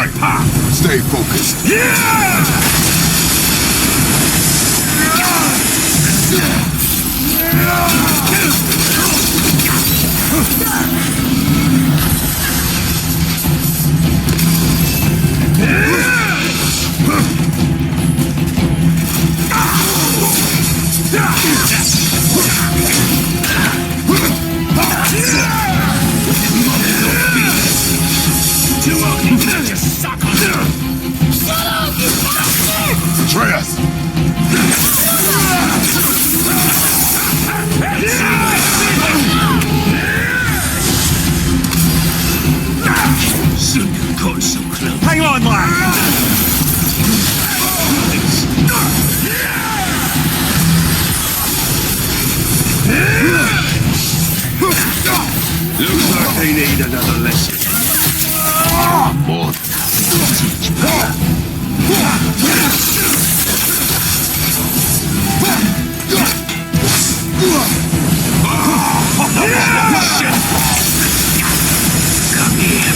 right. Stay focused. Atreus! Hang on, lad! Looks like they need another lesson. More teach Come here,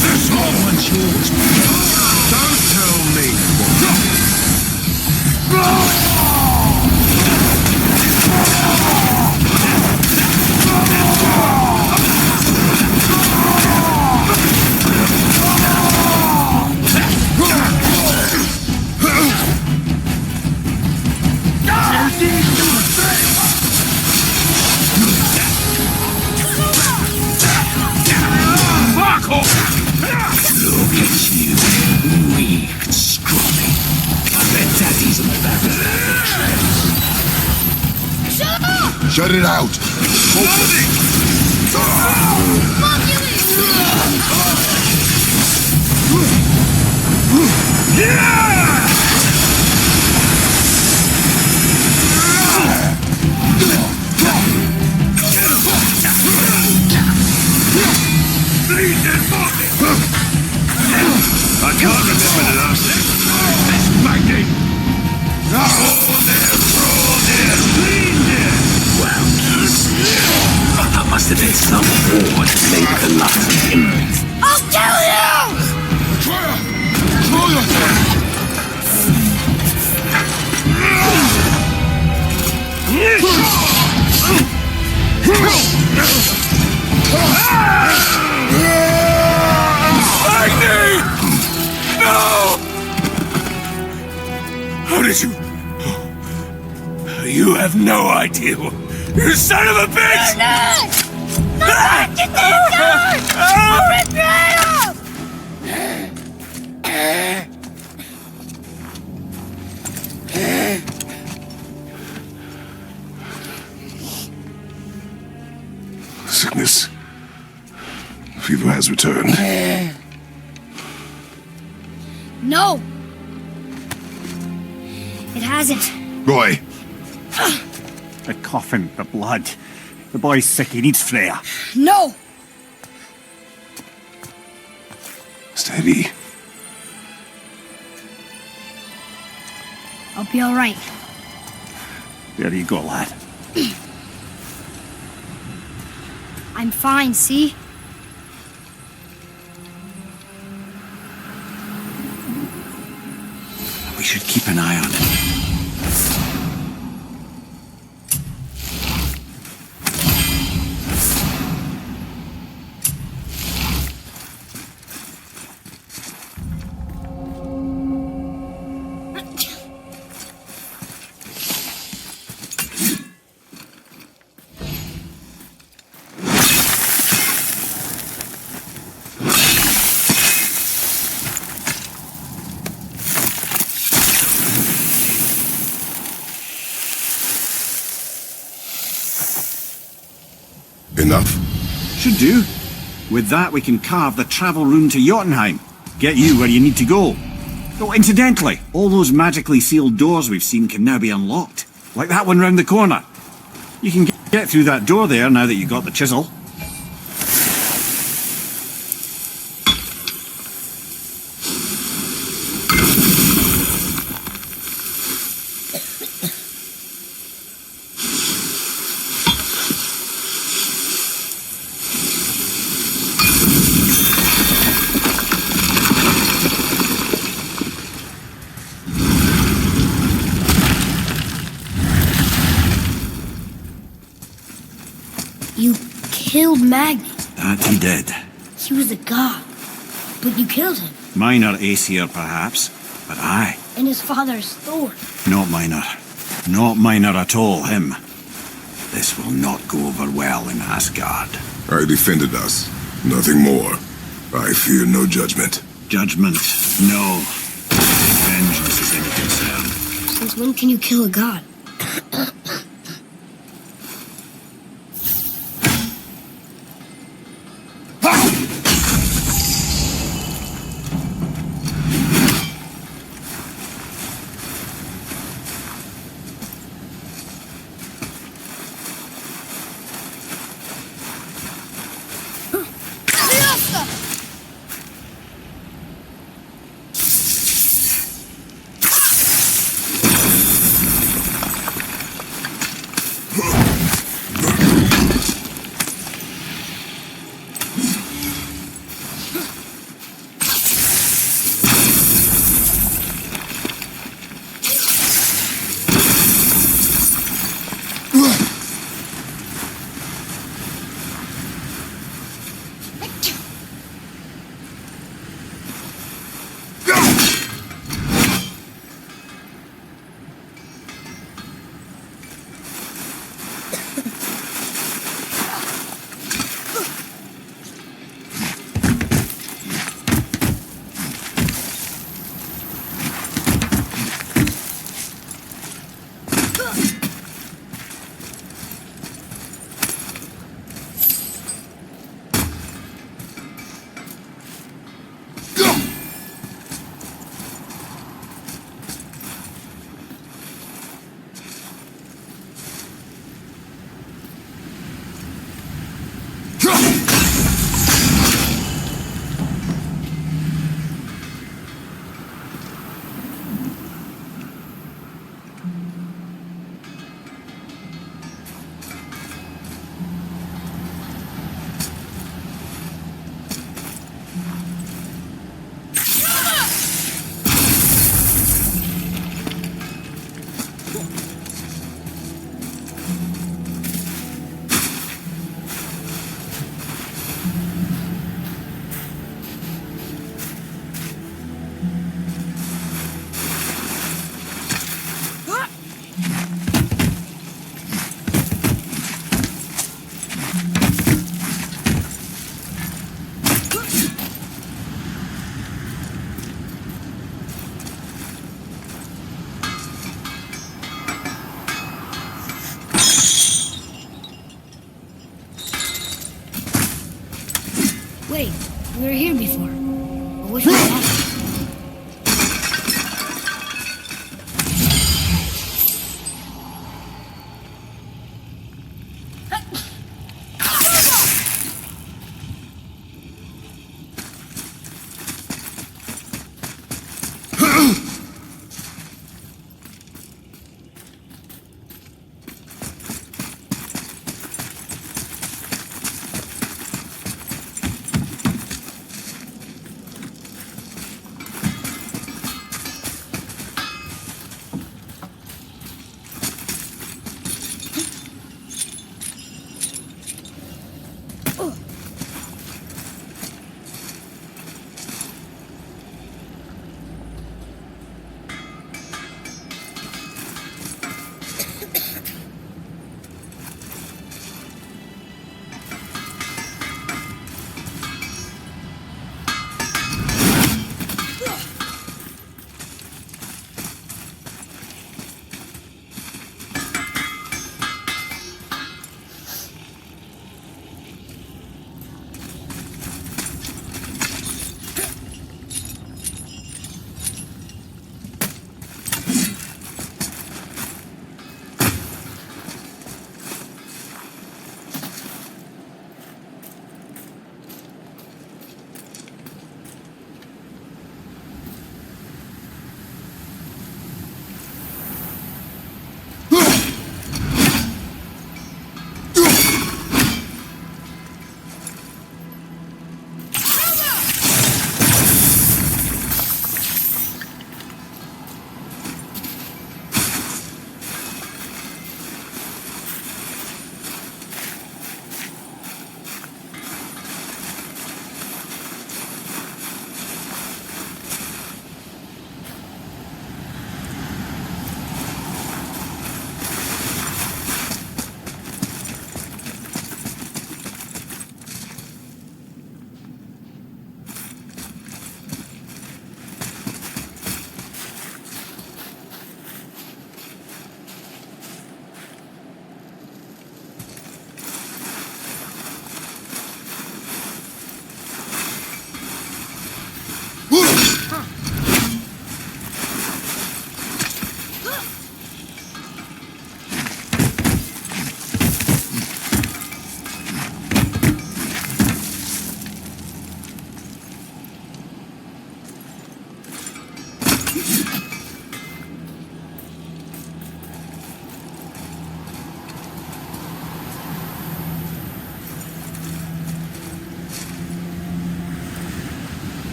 This one's yours. Don't tell me. Look at you, weak, scrawny. I bet Daddy's on the back of the Shut up! Shut it out! I can't remember the last thing. Let's fight it! Well, that must have been some war that made the last of him. I'll kill you! Throw yourself! Agni! No! How did you... You have no idea. You son of a bitch! Get this guy! I'll Sickness. Fever has returned. No! It hasn't. Roy, The coffin, the blood. The boy's sick, he needs Freya. No! steady. I'll be alright. There you go, lad. I'm fine, see? We should keep an eye on him. Enough? Should do. With that, we can carve the travel rune to Jotunheim. Get you where you need to go. Oh, incidentally, all those magically sealed doors we've seen can now be unlocked. Like that one round the corner. You can get through that door there now that you've got the chisel. killed Magni. That he did. He was a god. But you killed him. Minor Aesir, perhaps, but I. And his father's Thor. Not minor. Not minor at all, him. This will not go over well in Asgard. I defended us. Nothing more. I fear no judgment. Judgment, no. Vengeance is any concern. Since when can you kill a god? Wait, we were here before. But which way back?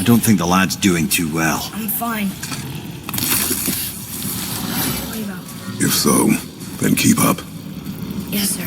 don't think the lad's doing too well. I'm fine. What about? If so, then keep up. Yes, sir.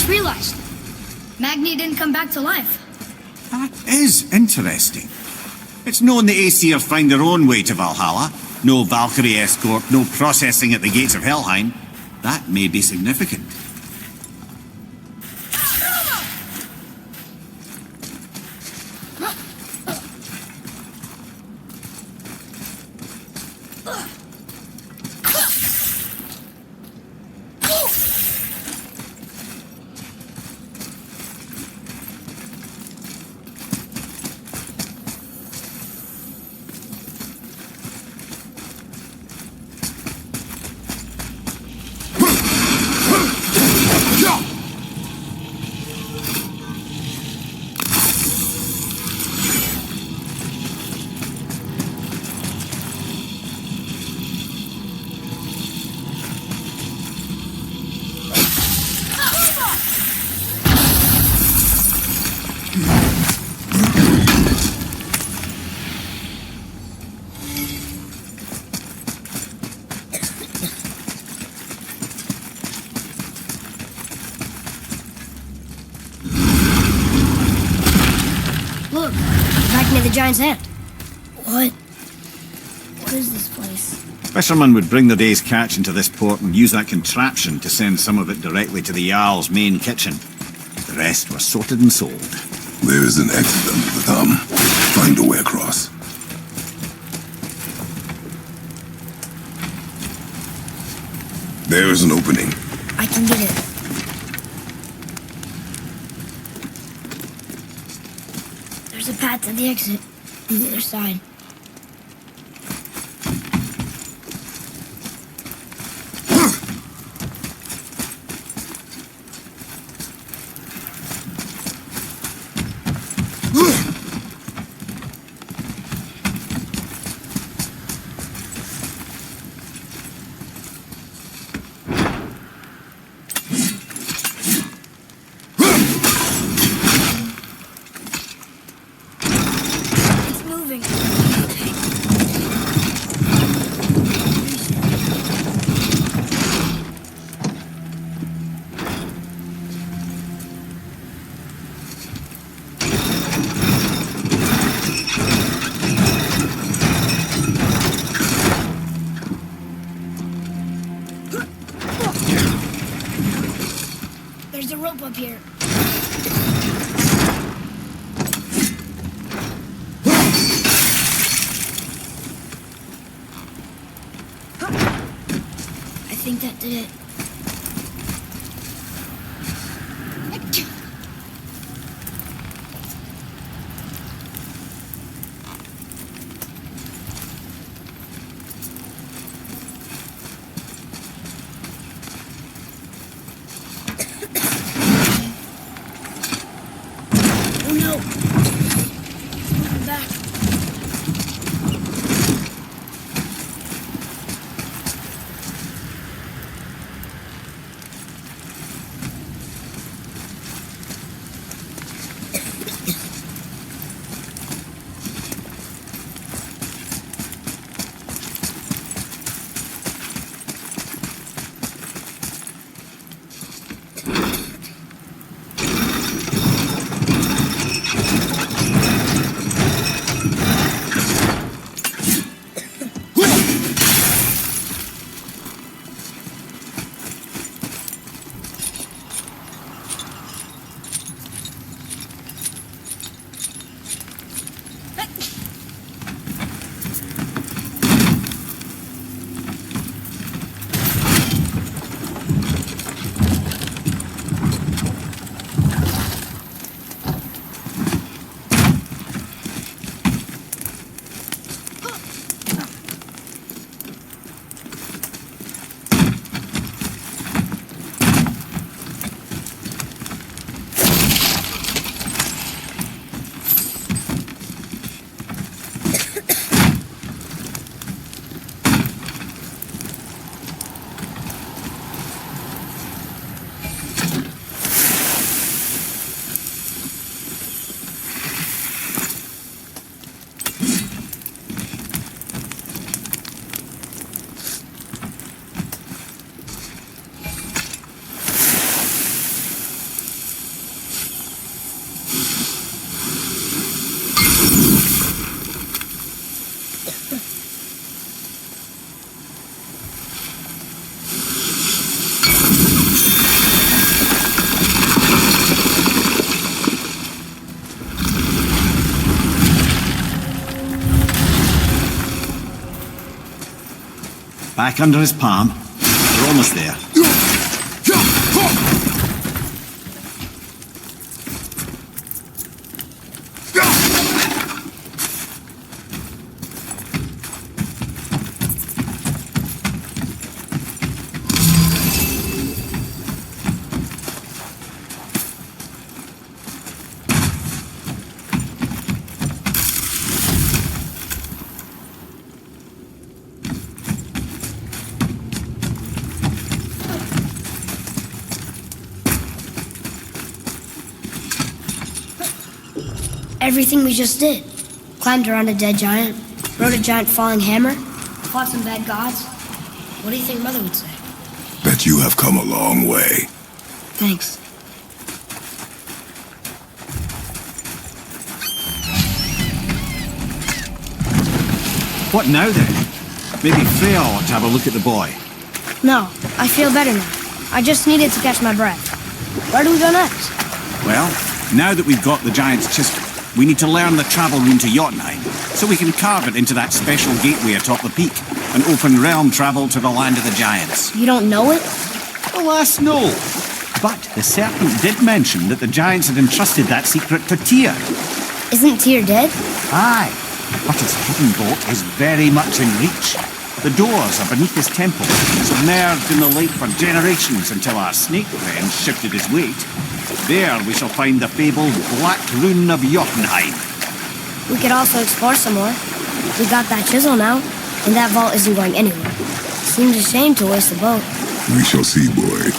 Realized Magni didn't come back to life. That is interesting. It's known the Aesir find their own way to Valhalla. No Valkyrie escort, no processing at the gates of Helheim. That may be significant. Look, back near the giant's hand. What? What is this place? Fishermen would bring their day's catch into this port and use that contraption to send some of it directly to the Jarl's main kitchen. The rest was sorted and sold. There is an exit under the thumb. Find a way across. There is an opening. I can get it. There's a path to the exit on the other side. There's a rope up here. I think that did it. Oh no! Moving back. Back under his palm. We're almost there. Everything we just did. Climbed around a dead giant, rode a giant falling hammer, fought some bad gods. What do you think Mother would say? Bet you have come a long way. Thanks. What now then? Maybe Freya ought to have a look at the boy. No, I feel better now. I just needed to catch my breath. Where do we go next? Well, now that we've got the giant's chisel, we need to learn the travel rune to Jotunheim, so we can carve it into that special gateway atop the peak, and open realm travel to the land of the giants. You don't know it? Alas, no. But the serpent did mention that the giants had entrusted that secret to Tyr. Isn't Tyr dead? Aye, but his hidden vault is very much in reach. The doors are beneath his temple, submerged in the lake for generations until our snake friend shifted his weight. There we shall find the fabled Black Rune of Jotunheim. We could also explore some more. We got that chisel now, and that vault isn't going anywhere. Seems a shame to waste the boat. We shall see, boy.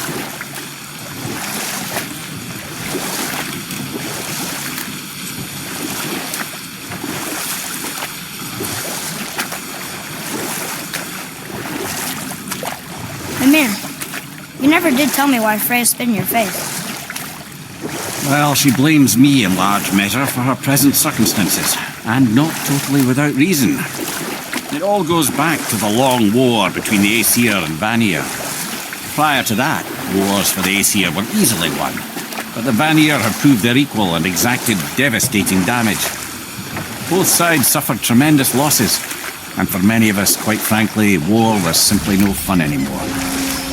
Mimir, you never did tell me why Freya spit in your face. Well, she blames me in large measure for her present circumstances, and not totally without reason. It all goes back to the long war between the Aesir and Vanir. Prior to that, wars for the Aesir were easily won, but the Vanir had proved their equal and exacted devastating damage. Both sides suffered tremendous losses, and for many of us, quite frankly, war was simply no fun anymore,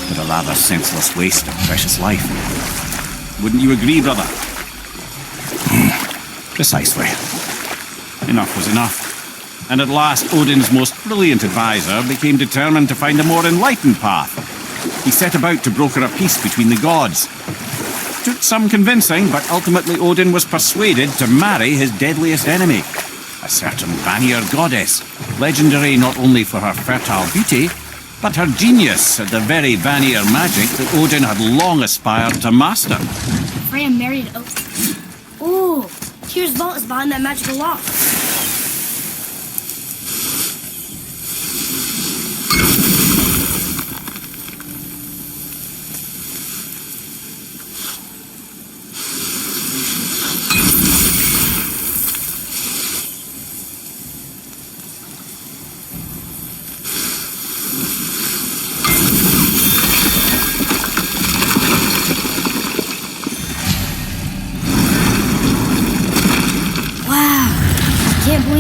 but a rather senseless waste of precious life. Wouldn't you agree, brother? Precisely. Enough was enough. And at last, Odin's most brilliant advisor became determined to find a more enlightened path. He set about to broker a peace between the gods. Took some convincing, but ultimately Odin was persuaded to marry his deadliest enemy, a certain Vanir goddess, legendary not only for her fertile beauty, but her genius at the very Vanir magic that Odin had long aspired to master. Freya married Ooh, Tyr's vault is behind that magical lock.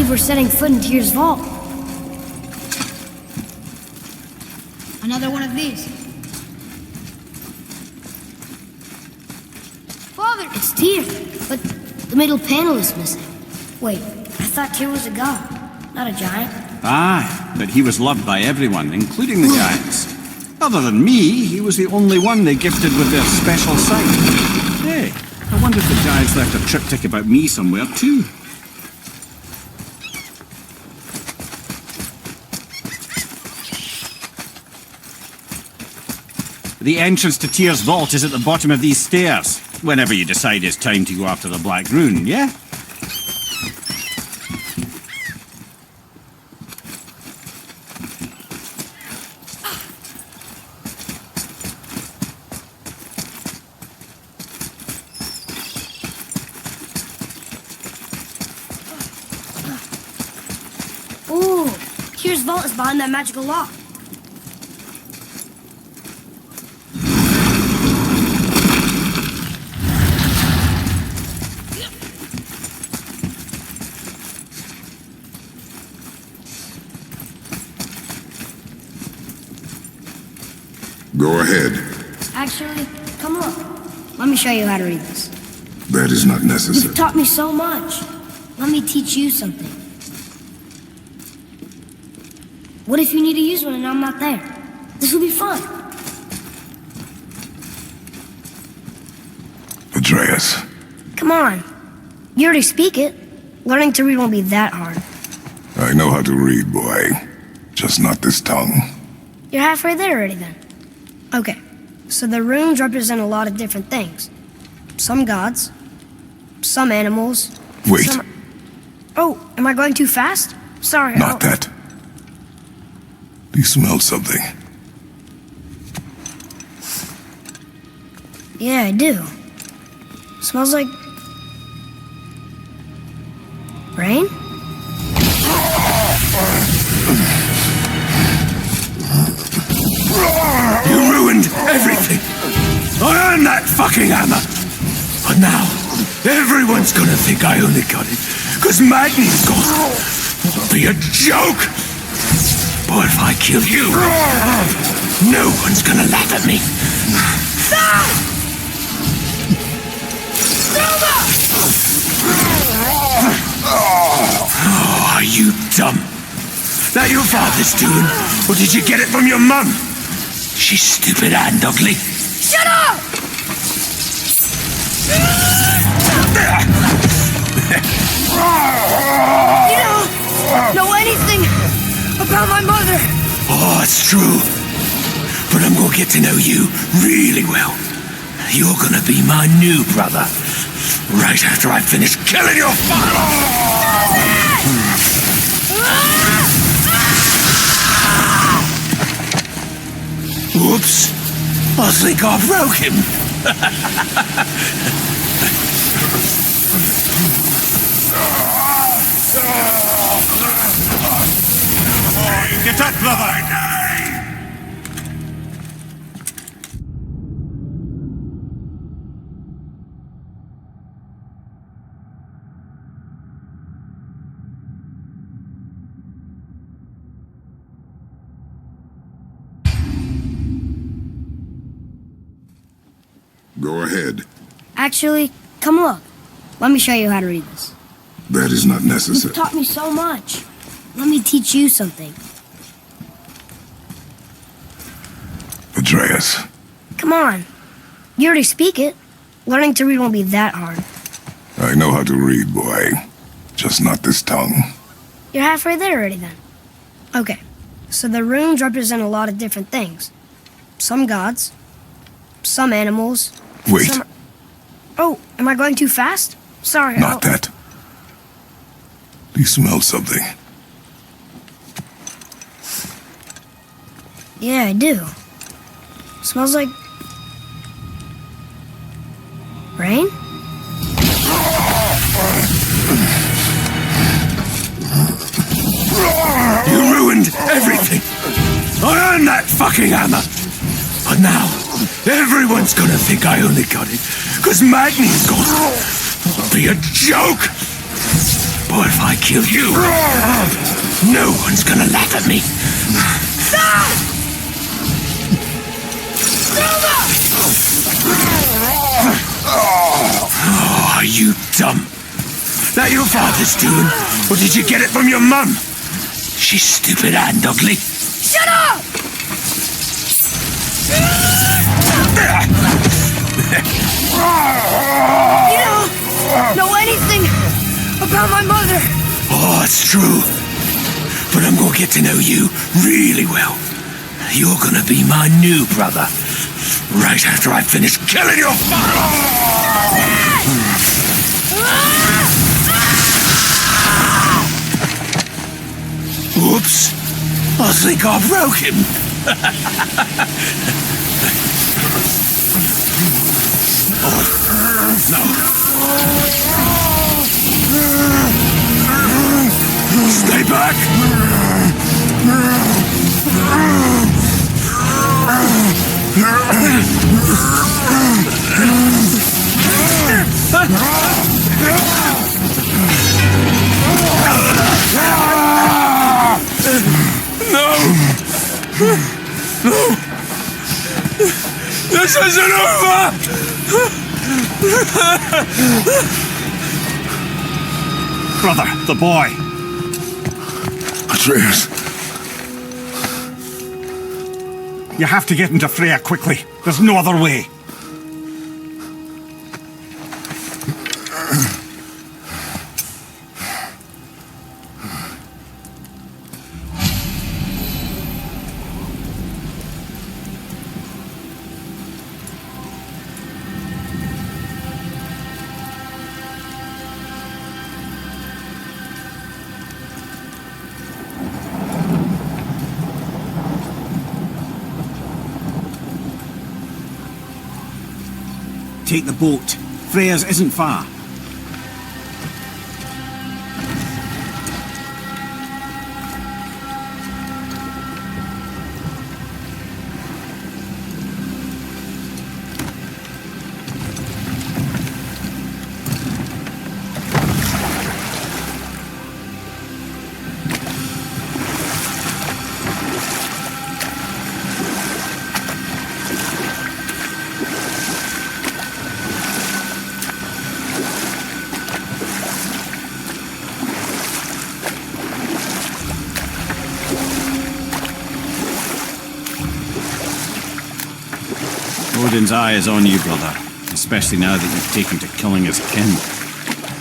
We're setting foot in Tyr's vault. Another one of these. Father! It's Tyr, but the middle panel is missing. Wait, I thought Tyr was a god, not a giant. Aye, but he was loved by everyone, including the giants. Other than me, he was the only one they gifted with their special sight. Hey, I wonder if the giants left a triptych about me somewhere too. The entrance to Tyr's vault is at the bottom of these stairs, whenever you decide it's time to go after the Black Rune, yeah? Ooh, Tyr's vault is behind that magical lock. Go ahead. Actually, come on. Let me show you how to read this. That is not necessary. You've taught me so much. Let me teach you something. What if you need to use one and I'm not there? This will be fun. Atreus. Come on. You already speak it. Learning to read won't be that hard. I know how to read, boy. Just not this tongue. You're halfway there already then. Okay, so the runes represent a lot of different things. Some gods, some animals. Wait. Some... Oh, am I going too fast? Sorry. Not that. Do you smell something? Yeah, I do. Smells like... rain? You ruined everything. I earned that fucking hammer. But now, everyone's gonna think I only got it because Magni's gone. It'll be a joke. But if I kill you, no one's gonna laugh at me. Oh, are you dumb? That your father's doing, or did you get it from your mum? She's stupid and ugly. Shut up! You don't know anything about my mother. Oh, it's true. But I'm gonna get to know you really well. You're gonna be my new brother. Right after I finish killing your father! Whoops. I think I broke him. Get up, brother! Go ahead. Actually, come look. Let me show you how to read this. That is not necessary. You've taught me so much. Let me teach you something. Atreus. Come on. You already speak it. Learning to read won't be that hard. I know how to read, boy. Just not this tongue. You're halfway there already then. Okay, so the runes represent a lot of different things. Some gods, some animals. Wait. Some... Oh, am I going too fast? Sorry. Not that. Do you smell something? Yeah, I do. Smells like... rain? You ruined everything. I earned that fucking hammer. But now, everyone's gonna think I only got it because Magni's gone. It'll be a joke. But if I kill you, no one's gonna laugh at me. Oh, are you dumb? That your father's doing, or did you get it from your mum? She's stupid and ugly. Shut up! You don't know anything about my mother. Oh, it's true. But I'm gonna get to know you really well. You're gonna be my new brother. Right after I finish killing your father! Whoops. I think I broke him. Oh, no. Stay back! No! No! This isn't over! Brother, the boy. Atreus. You have to get into Freya quickly. There's no other way. Take the boat. Freya's isn't far. Odin's eye is on you, brother. Especially now that you've taken to killing his kin.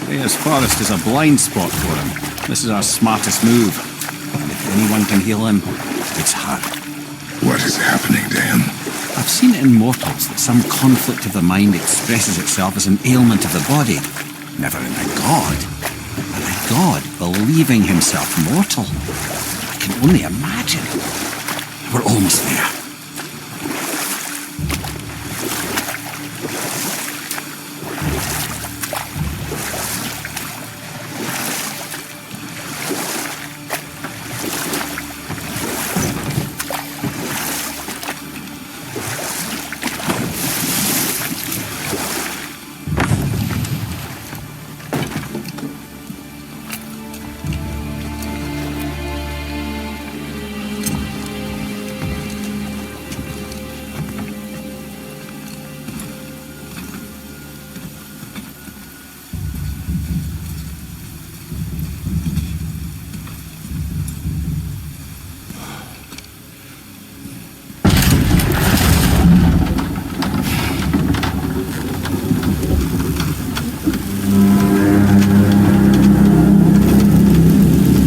Freya's forest is a blind spot for him. This is our smartest move. And if anyone can heal him, it's her. What is happening to him? I've seen it in mortals that some conflict of the mind expresses itself as an ailment of the body. Never in a god. But a god believing himself mortal. I can only imagine. We're almost there.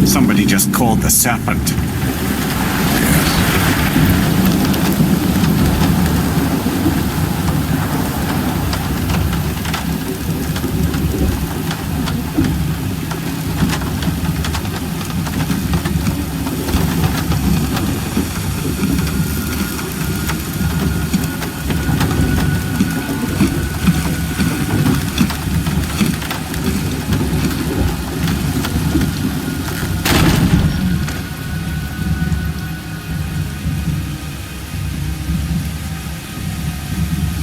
Somebody just called the serpent.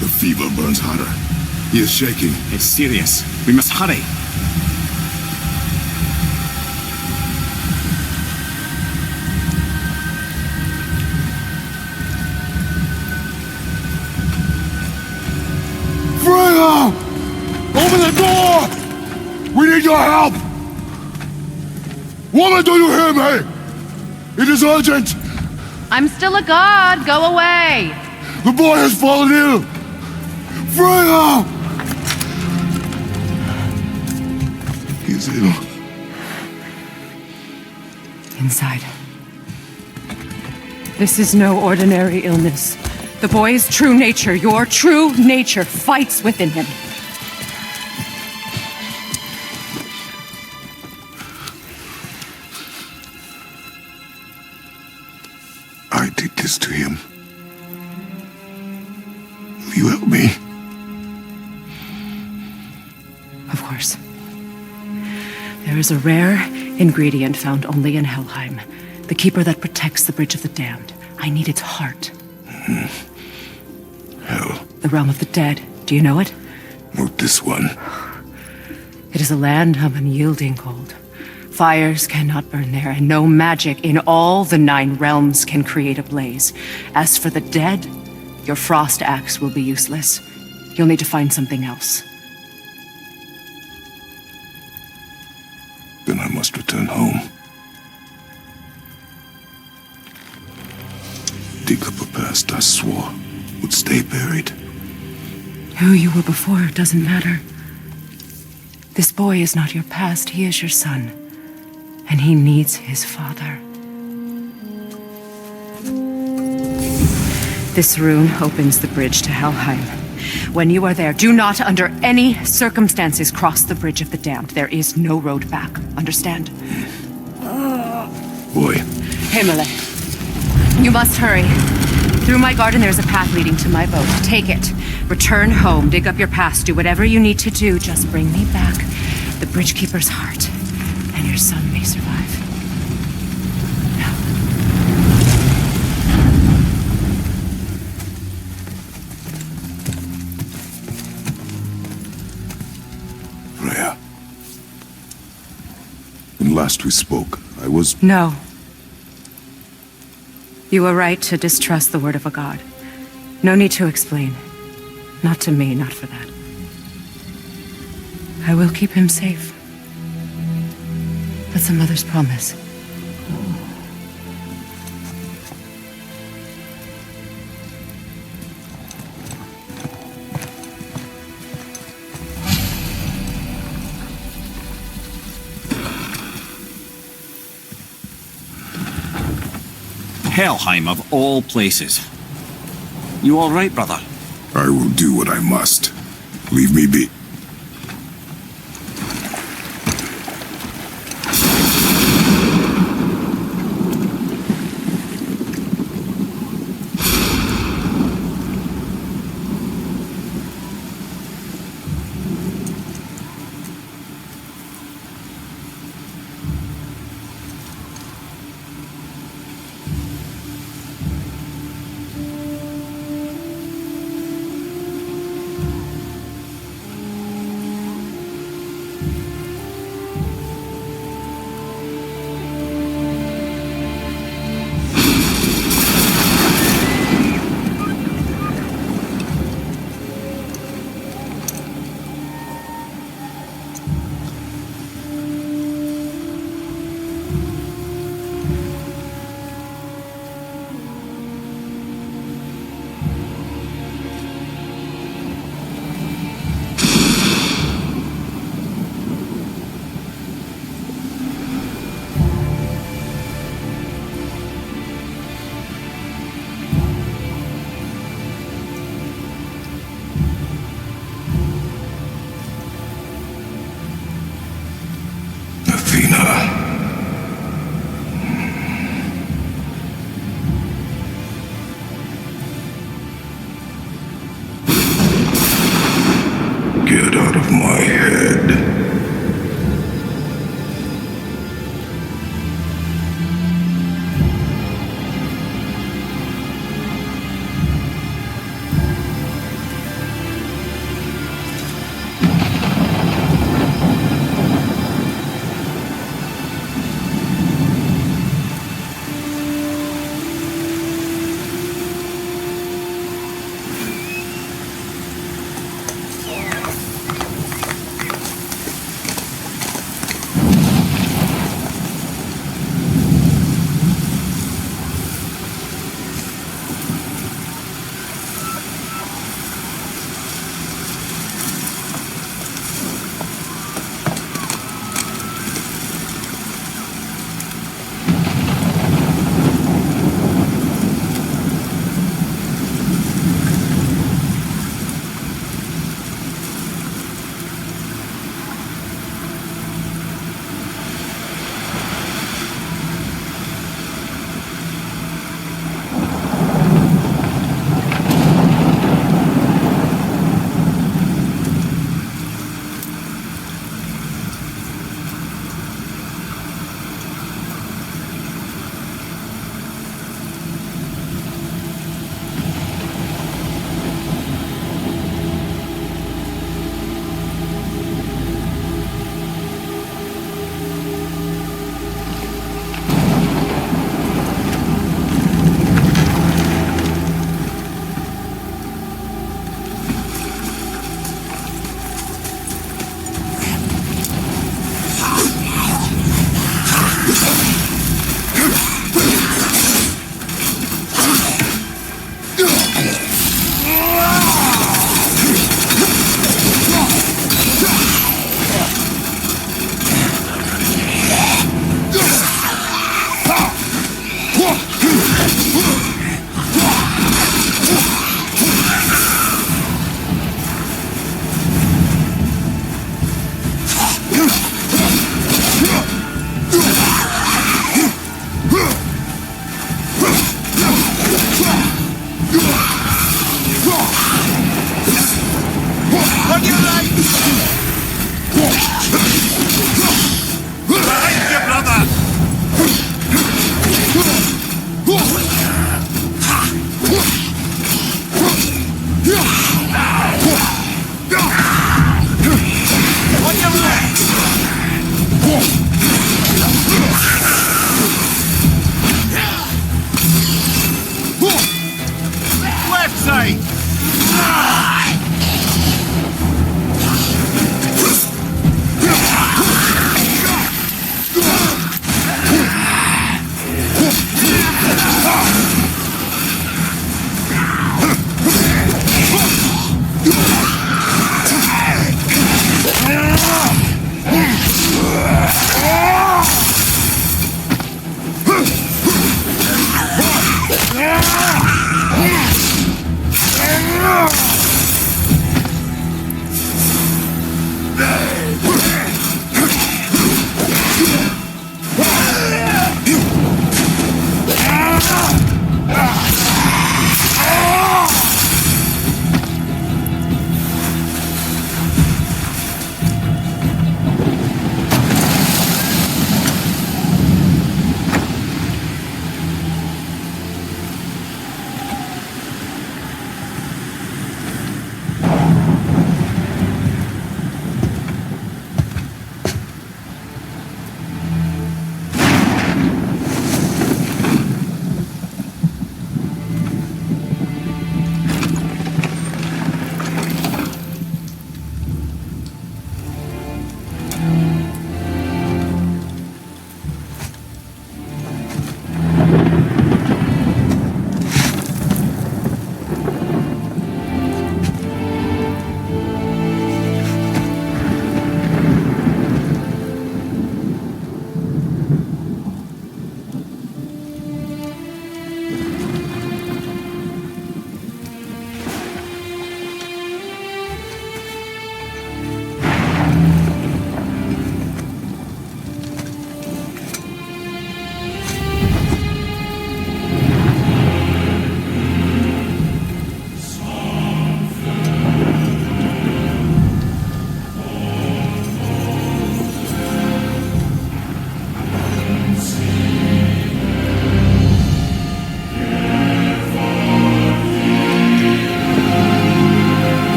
The fever burns hotter. He is shaking. It's serious. We must hurry. Freya! Open the door! We need your help! Woman, do you hear me? It is urgent! I'm still a god. Go away. The boy has fallen ill! Freya! He is ill. Inside. This is no ordinary illness. The boy's true nature, your true nature, fights within him. I did this to him. Will you help me? Of course. There is a rare ingredient found only in Helheim. The keeper that protects the Bridge of the Damned. I need its heart. Hell, The realm of the dead. Do you know it? not this one. It is a land of unyielding cold. Fires cannot burn there, and no magic in all the 9 realms can create a blaze. As for the dead, Your frost axe will be useless. You'll need to find something else. Then I must return home. Dig up a past I swore would stay buried. Who you were before doesn't matter. This boy is not your past, he is your son. And he needs his father. This rune opens the bridge to Helheim. When you are there, do not under any circumstances cross the bridge of the damned. There is no road back. Understand? Boy, Himmele, you must hurry. Through my garden there's a path leading to my boat. Take it. Return home, dig up your past, do whatever you need to do. Just bring me back the Bridgekeeper's heart, and your son may survive. Now. Freya. When last we spoke, I was... No. You were right to distrust the word of a god. No need to explain. Not to me, not for that. I will keep him safe. That's a mother's promise. Helheim of all places. You all right, brother? I will do what I must. Leave me be. Get out of my head. On your right! Behind you, brother! On your left! Left side!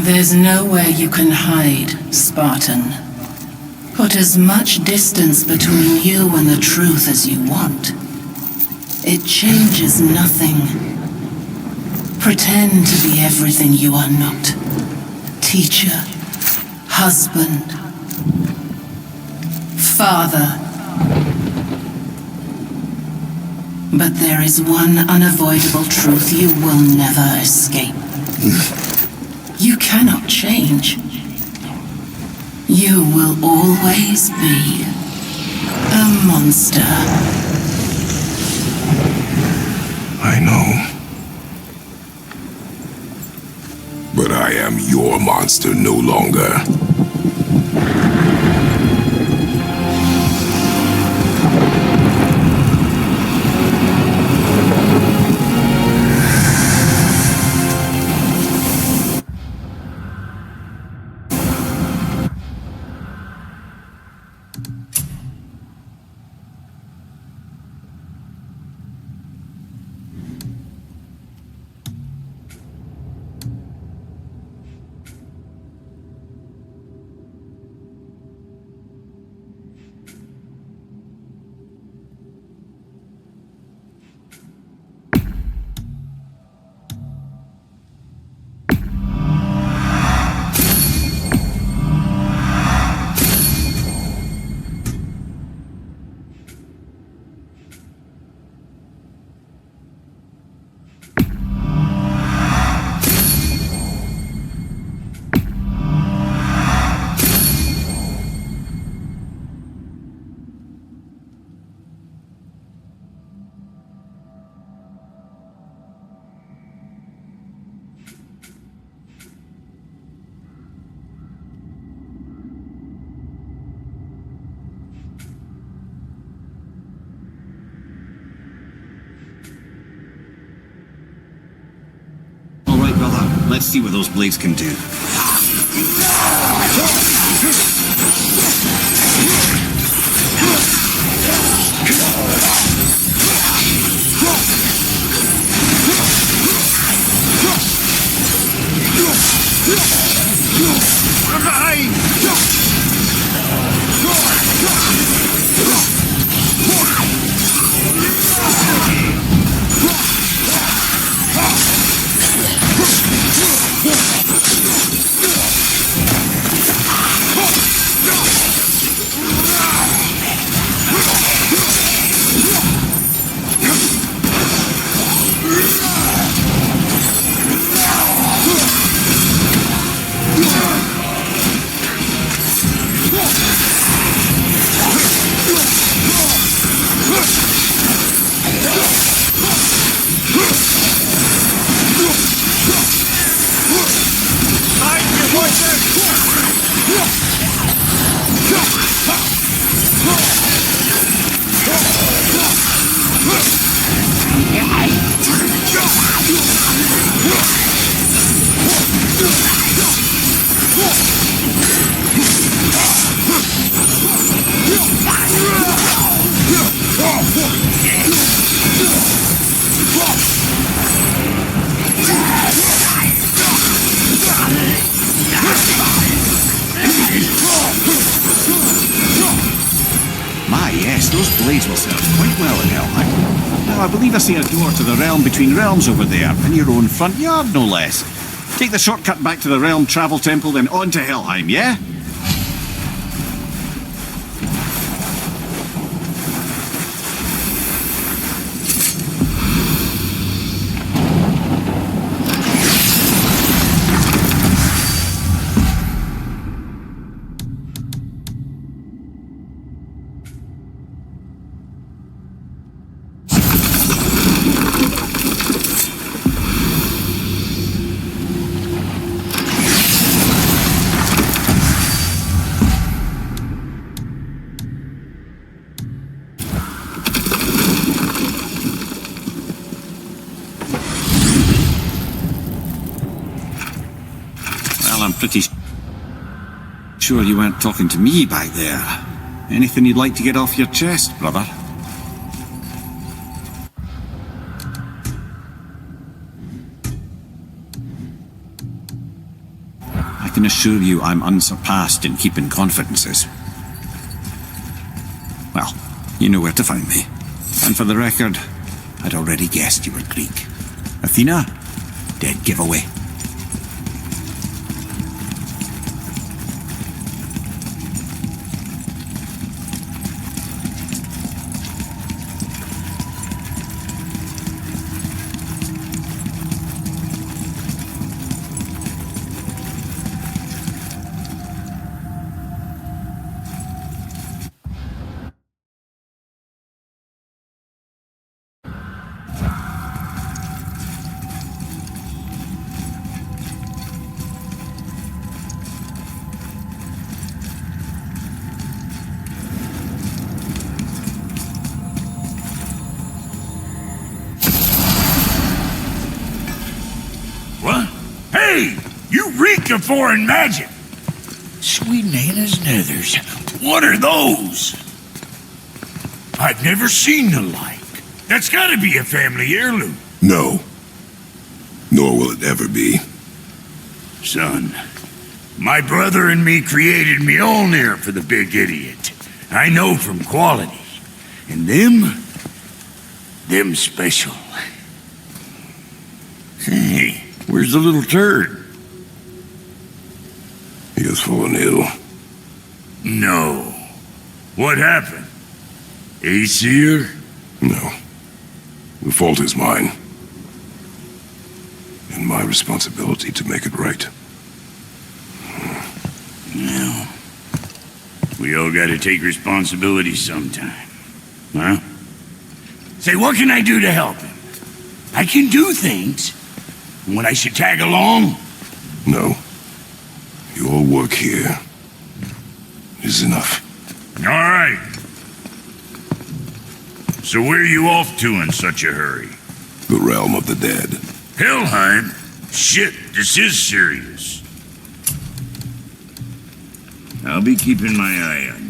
There's nowhere you can hide, Spartan. Put as much distance between you and the truth as you want. It changes nothing. Pretend to be everything you are not. Teacher, husband, father. But there is one unavoidable truth you will never escape. You cannot change. You will always be a monster. I know. But I am your monster no longer. Let's see what those blades can do. My, yes, those blades will serve quite well in Helheim. Now, I believe I see a door to the realm between realms over there, in your own front yard, no less. Take the shortcut back to the realm travel temple, then on to Helheim, yeah? I'm pretty sure you weren't talking to me back there. Anything you'd like to get off your chest, brother? I can assure you I'm unsurpassed in keeping confidences. Well, you know where to find me. And for the record, I'd already guessed you were Greek. Athena? Dead giveaway. Hey! You reek of foreign magic! Sweet Nana's nethers. What are those? I've never seen the like. That's gotta be a family heirloom. No. Nor will it ever be. Son, my brother and me created Mjolnir for the big idiot. I know from quality. And them special. Hey, where's the little turd? He has fallen ill. No. What happened? Aesir? No. The fault is mine. And my responsibility to make it right. Well, we all gotta take responsibility sometime. Huh? Say, what can I do to help him? I can do things. And when I should tag along? No. Your work here is enough. All right. So where are you off to in such a hurry? The realm of the dead. Helheim? Shit, this is serious. I'll be keeping my eye on you.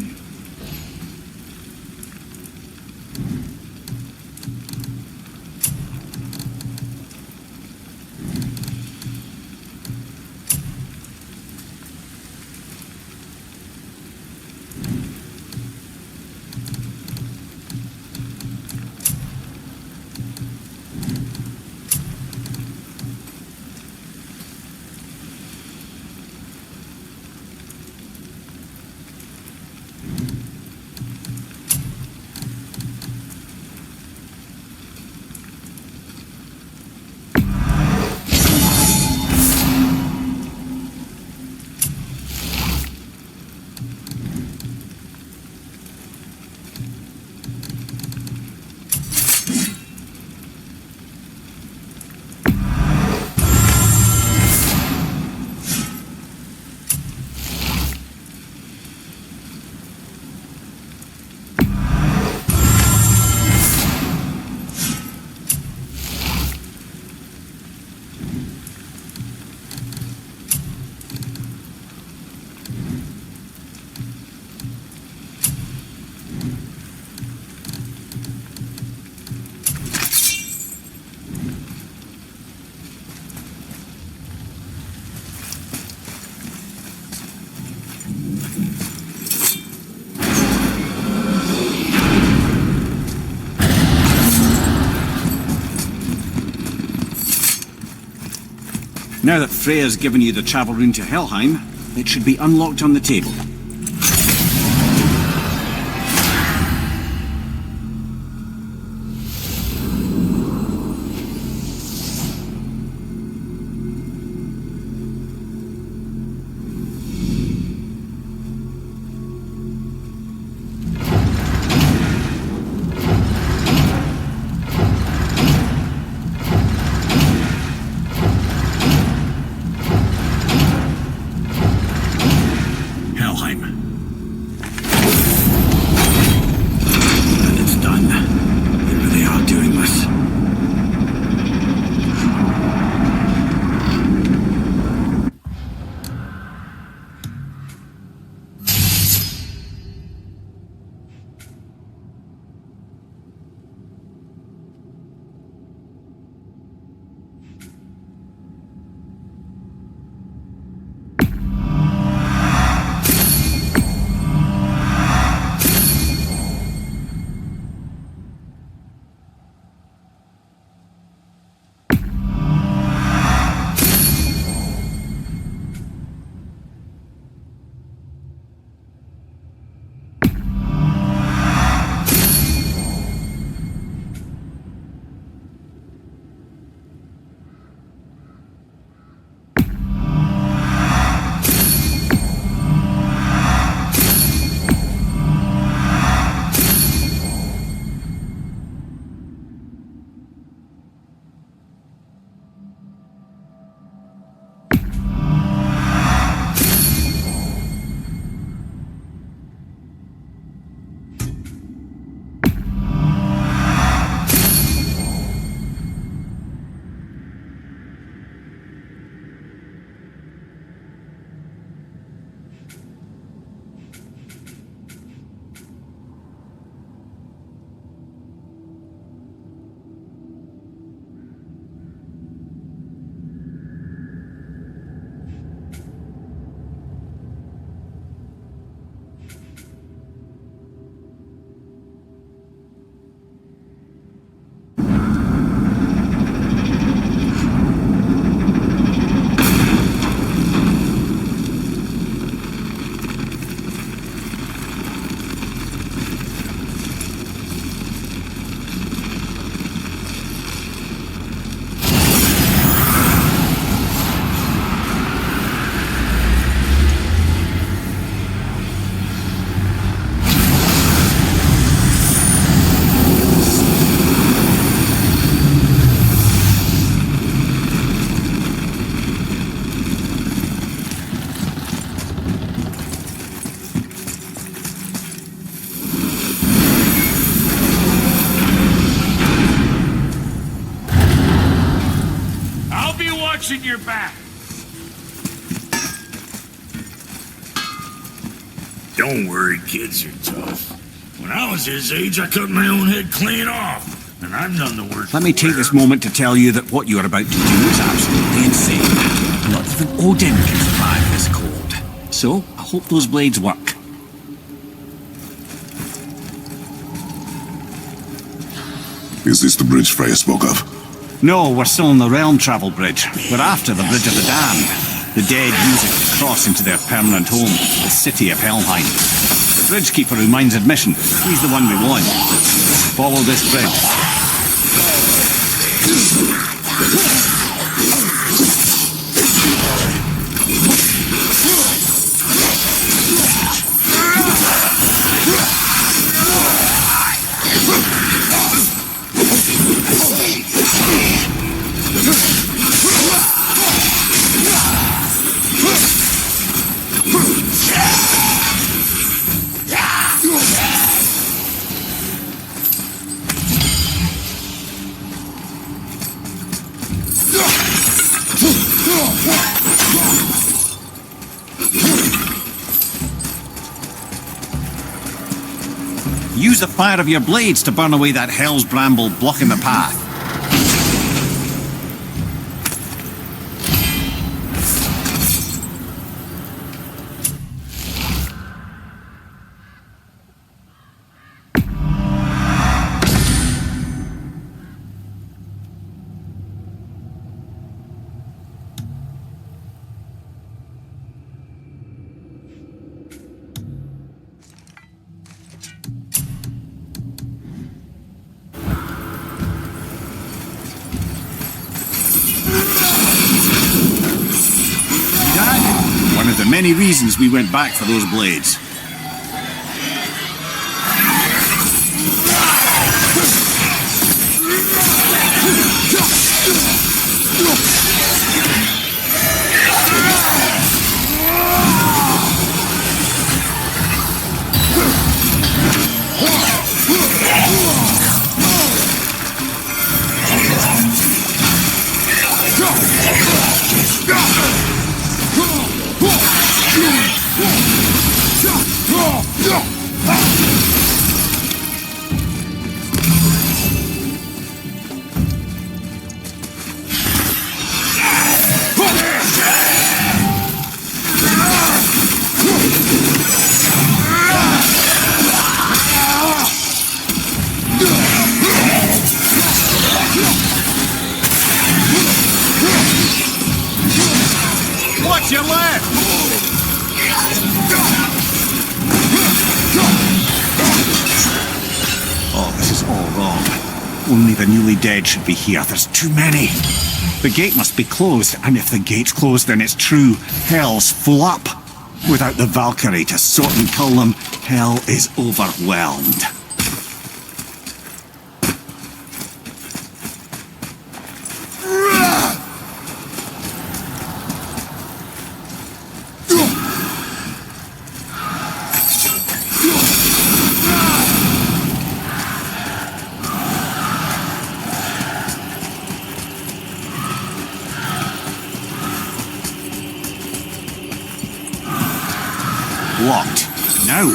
Now that Freya's given you the travel rune to Helheim, it should be unlocked on the table. watching your back. Don't worry, kids are tough. When I was his age, I cut my own head clean off. And I'm none the worse. Let me take this moment to tell you that what you are about to do is absolutely insane. Not even Odin can survive this cold. So, I hope those blades work. Is this the bridge Freya spoke of? No, we're still on the Realm Travel Bridge. We're after the Bridge of the Damned. The dead use it to cross into their permanent home, the city of Helheim. The Bridgekeeper who minds admission. He's the one we want. Follow this bridge. Use the fire of your blades to burn away that hell's bramble blocking the path. One of the many reasons we went back for those blades. Watch your left! Oh, this is all wrong. Only the newly dead should be here. There's too many. The gate must be closed, and if the gate's closed, then it's true. Hell's full up. Without the Valkyrie to sort and kill them, hell is overwhelmed. Locked. Now.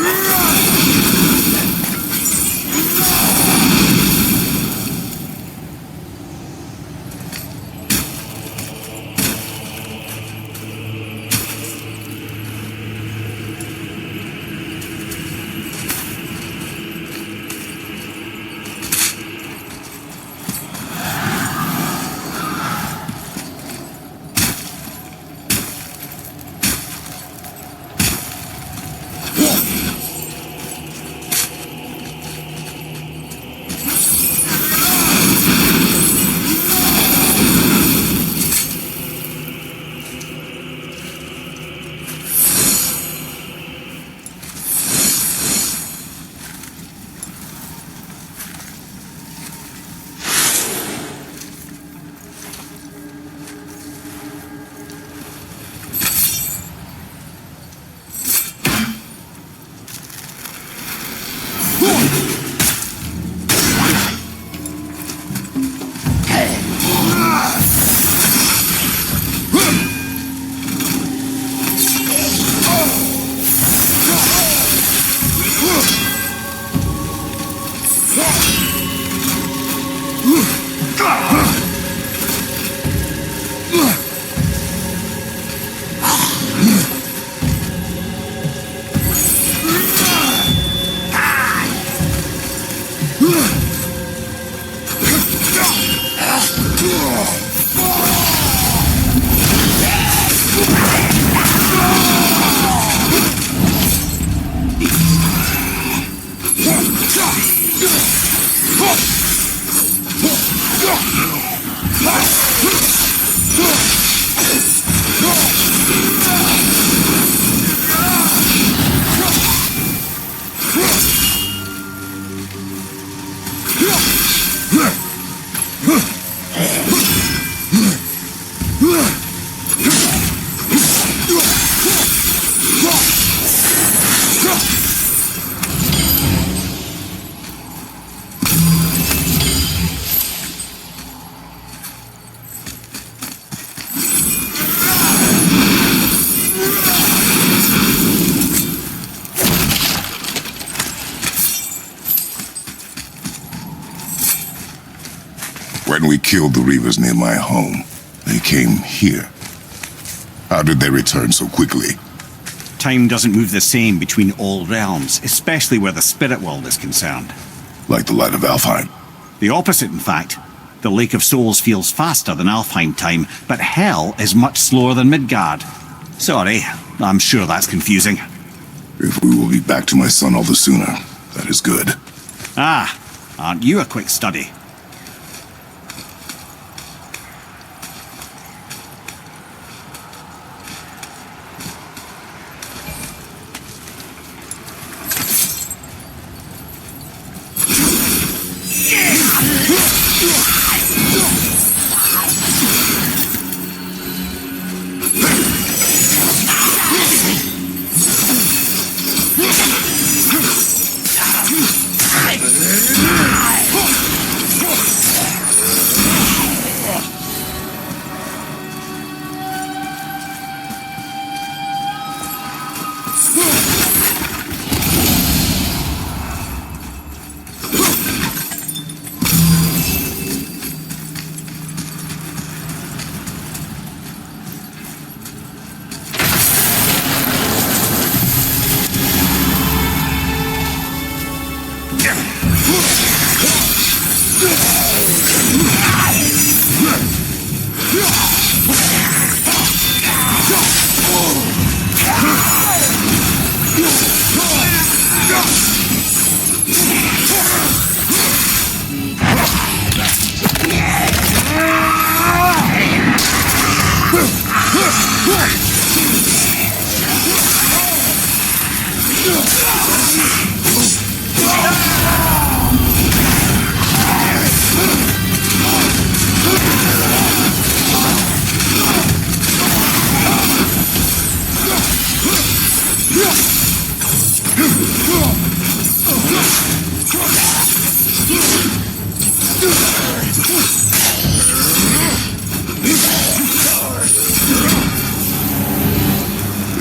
When we killed the Reavers near my home, they came here. How did they return so quickly? Time doesn't move the same between all realms, especially where the spirit world is concerned. Like the light of Alfheim. The opposite, in fact. The Lake of Souls feels faster than Alfheim time, but Hell is much slower than Midgard. Sorry, I'm sure that's confusing. If we will be back to my son all the sooner, that is good. Ah, aren't you a quick study?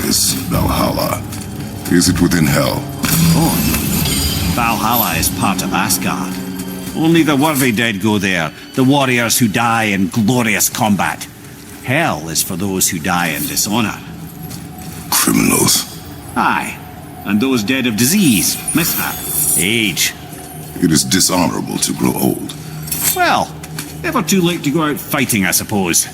This Valhalla, is it within Hell? Oh, Valhalla is part of Asgard. Only the worthy dead go there, the warriors who die in glorious combat. Hell is for those who die in dishonor. Criminals. Aye, and those dead of disease, mishap, age. It is dishonorable to grow old. Well, never too late to go out fighting, I suppose.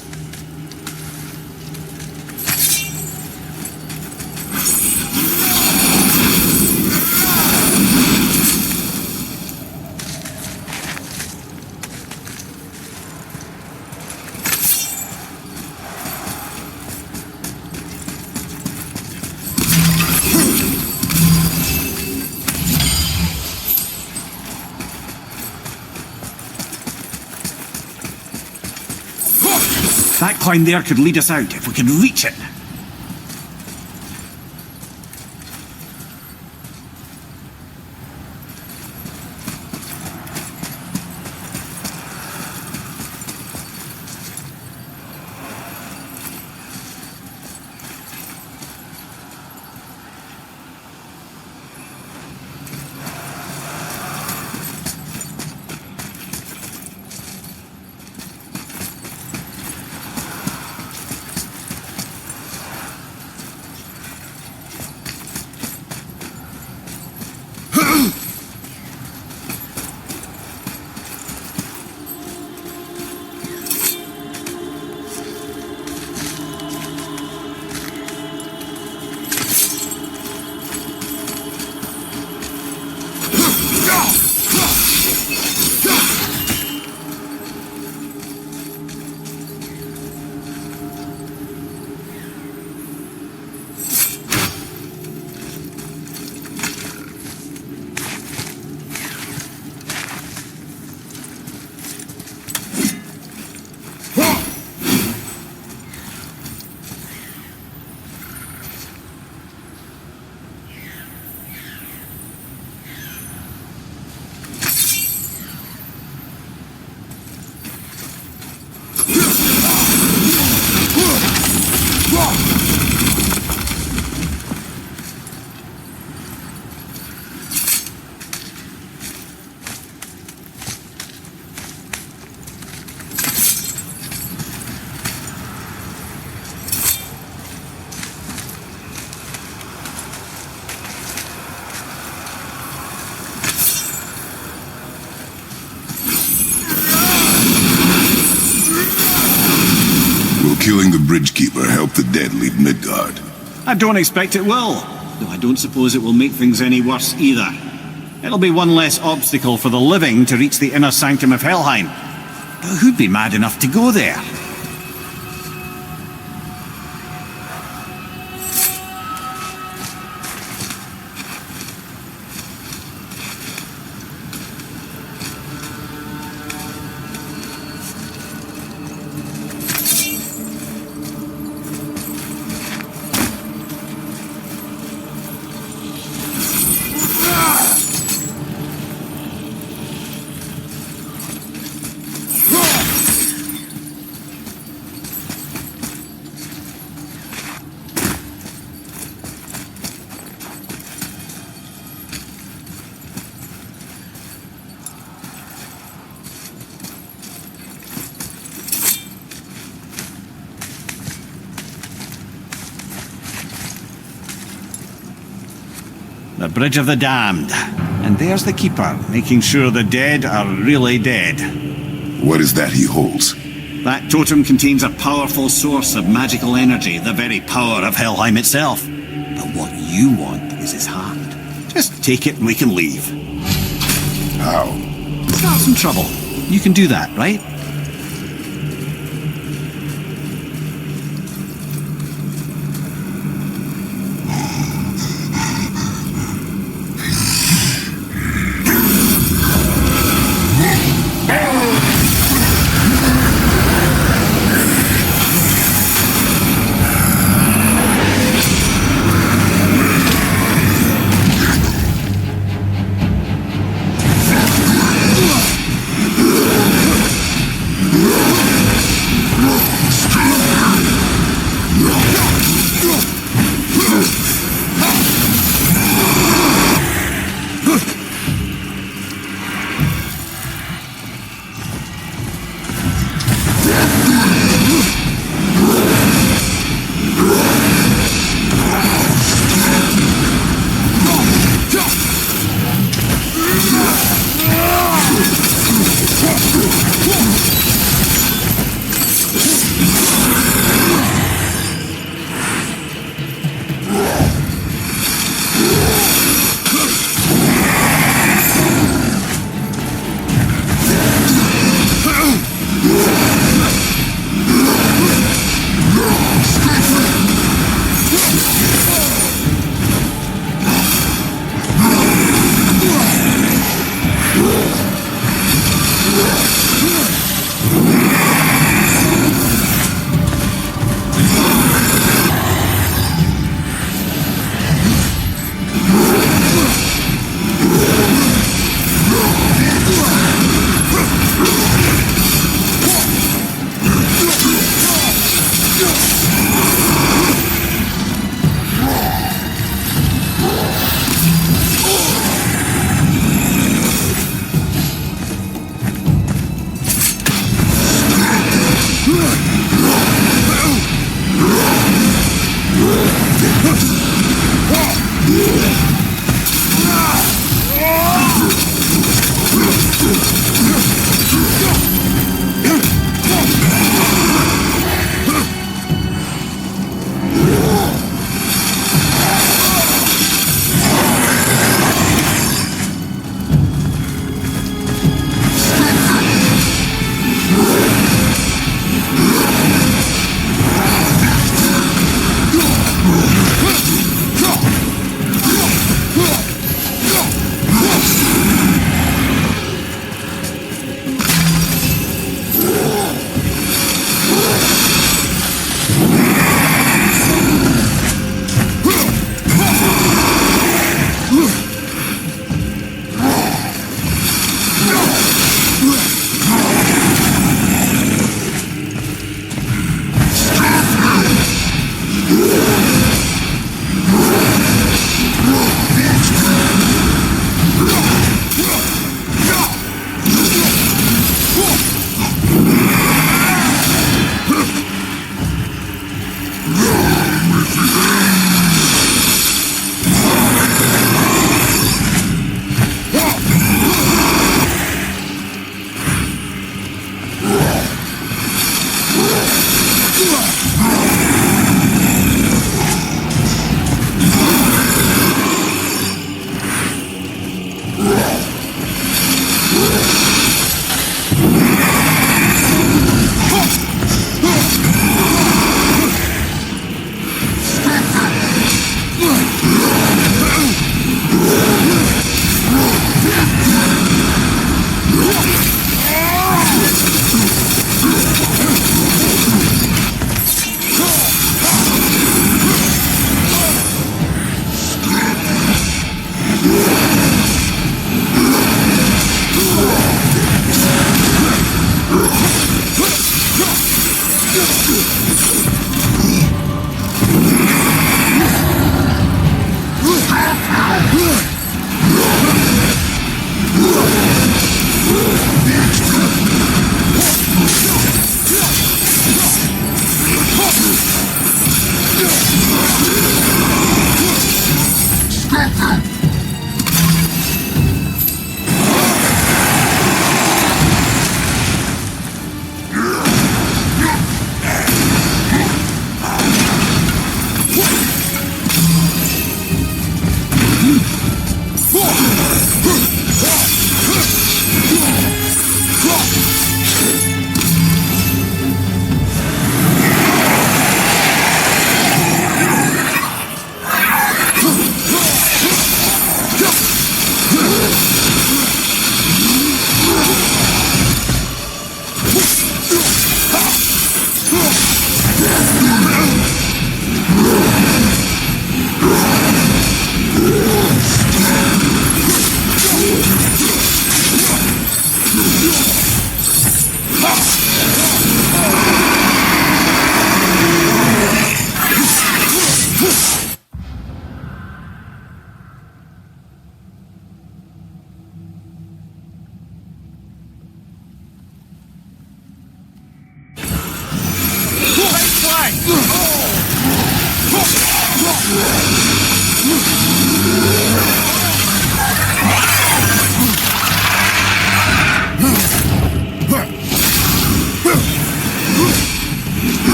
That climb there could lead us out if we could reach it. Will killing the Bridgekeeper help the dead leave Midgard? I don't expect it will, though I don't suppose it will make things any worse either. It'll be one less obstacle for the living to reach the inner sanctum of Helheim. But who'd be mad enough to go there? The Bridge of the Damned. And there's the Keeper, making sure the dead are really dead. What is that he holds? That totem contains a powerful source of magical energy, the very power of Helheim itself. But what you want is his hand. Just take it and we can leave. How? Start some trouble. You can do that, right?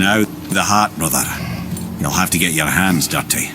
Now, the heart, brother. You'll have to get your hands dirty.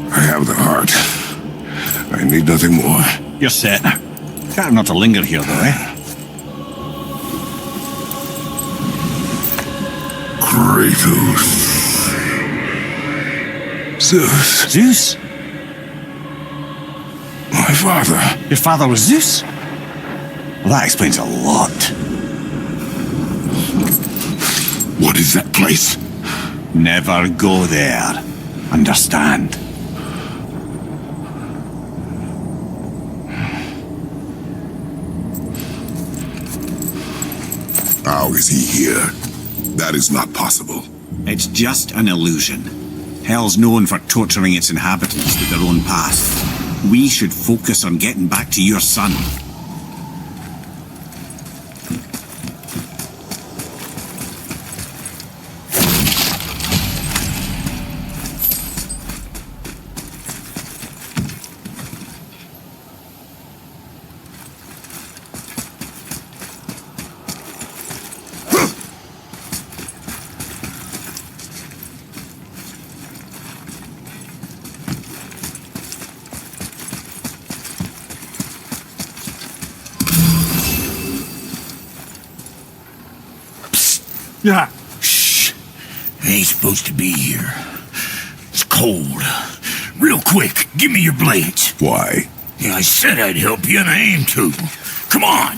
I have the heart. I need nothing more. You're set. Better not to linger here, though, eh? Kratos. Zeus. Zeus? My father. Your father was Zeus? Well, that explains a lot. What is that place? Never go there. Understand? How is he here? That is not possible. It's just an illusion. Hell's known for torturing its inhabitants with their own past. We should focus on getting back to your son. Yeah. Shh. I ain't supposed to be here. It's cold. Real quick, give me your blades. Why? Yeah, I said I'd help you, and I aim to. Come on.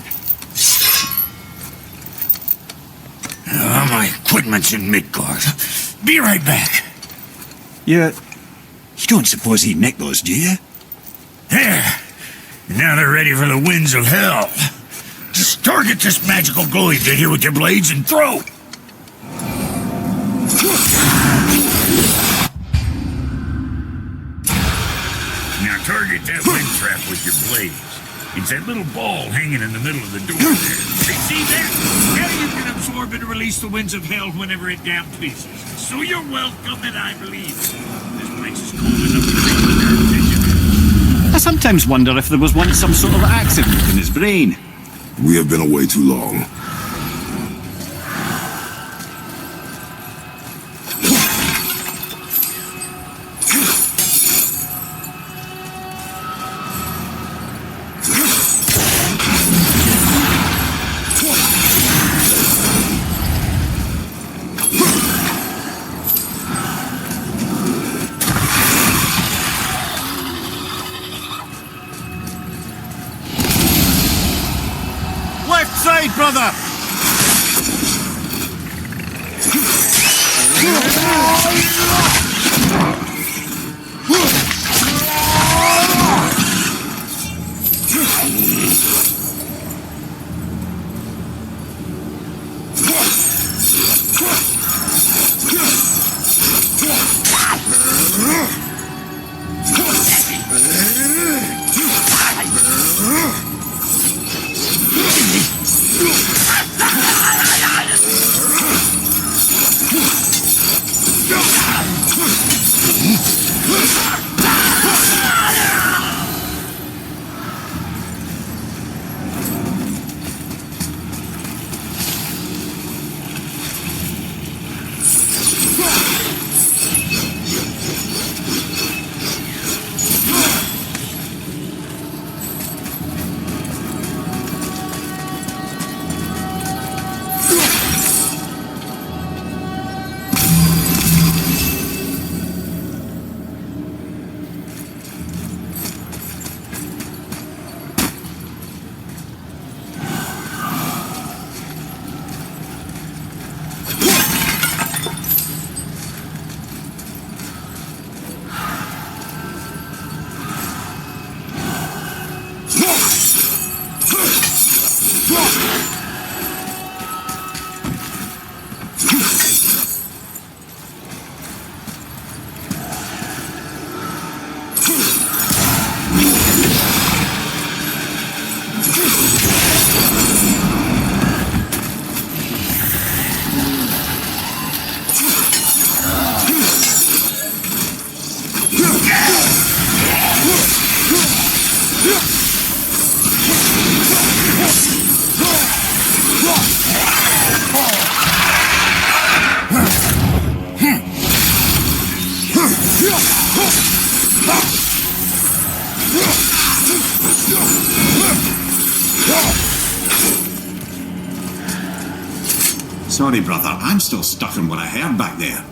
My equipment's in Midgard. Be right back. You don't suppose he nicked those, do you? There. Now they're ready for the winds of hell. Just target this magical glowy bit here with your blades and throw. Now target that wind trap with your blades. It's that little ball hanging in the middle of the door there. See that? Now you can absorb and release the winds of hell whenever it down pleases. So you're welcome, and I believe this place is cold enough to make the nerve tension. I sometimes wonder if there was once some sort of accident in his brain. We have been away too long. Left side, brother! Sorry, brother, I'm still stuck on what I heard back there.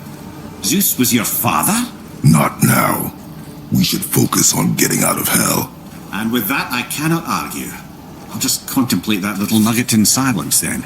Zeus was your father? Not now. We should focus on getting out of hell. And with that, I cannot argue. I'll just contemplate that little nugget in silence then.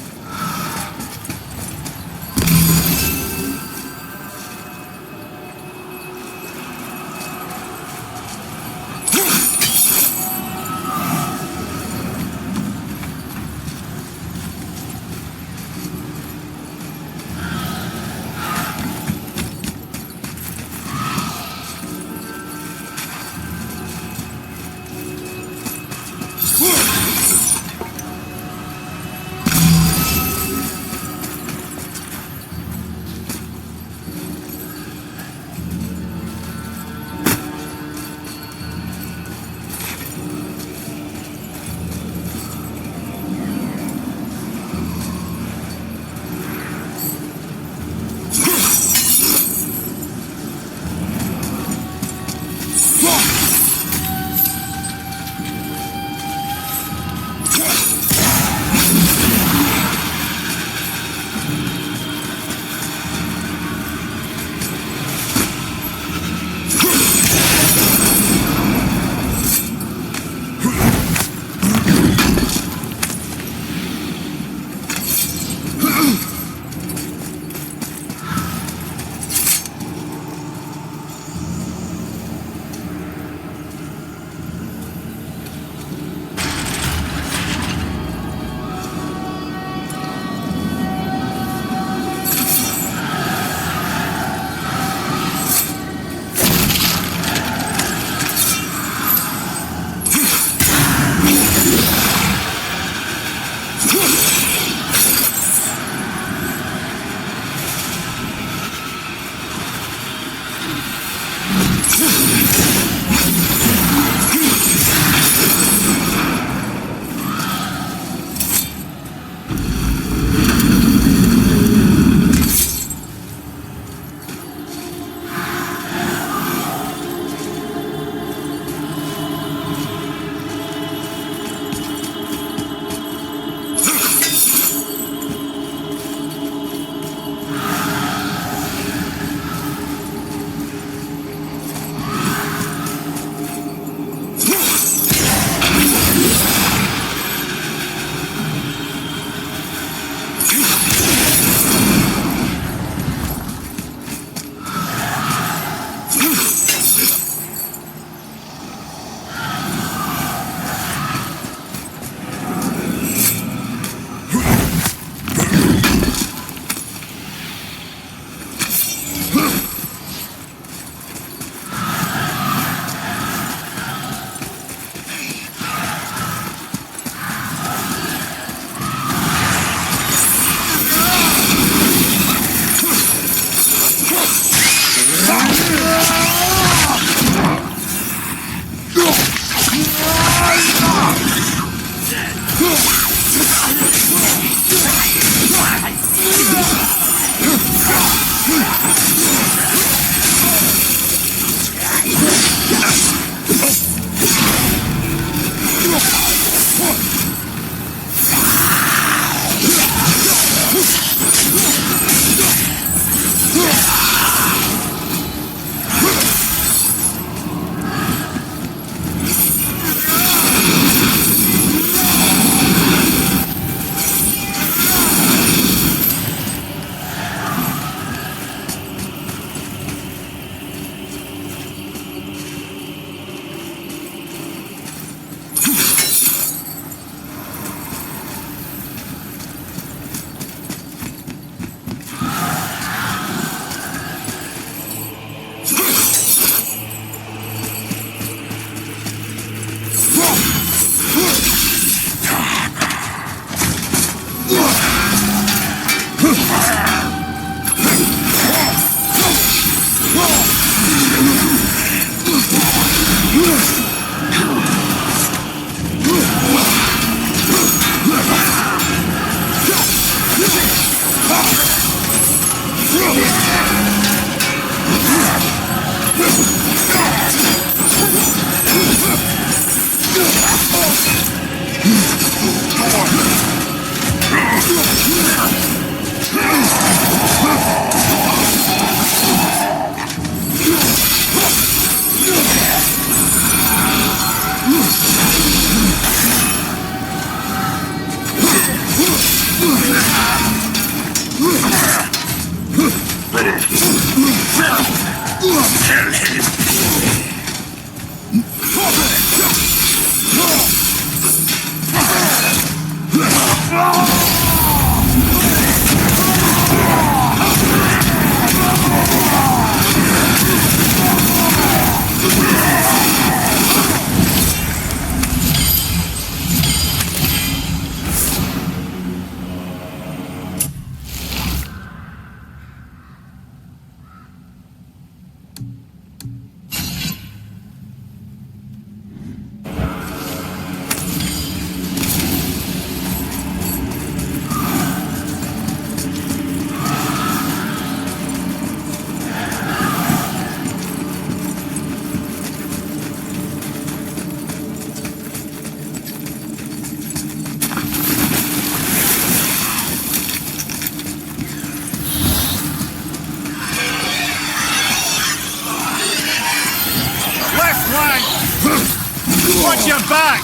Watch your back!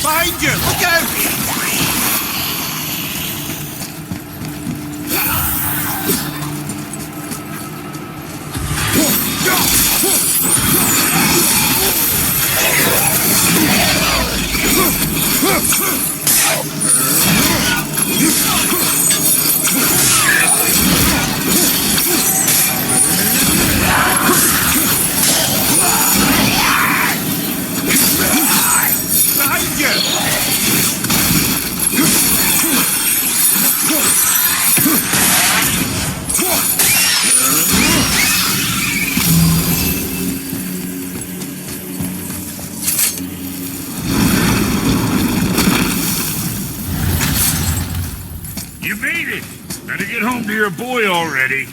Behind you! Look out! Behind you! You made it! Better get home to your boy already.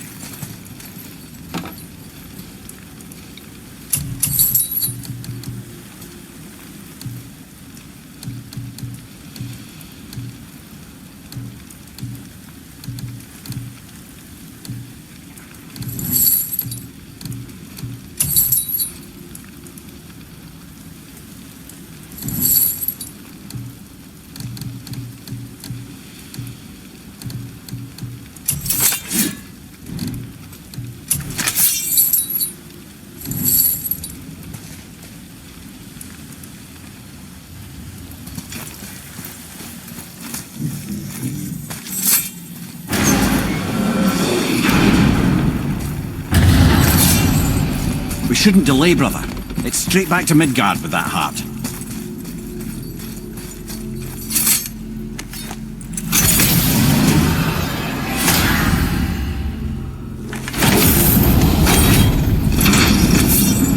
We shouldn't delay, brother. It's straight back to Midgard with that heart.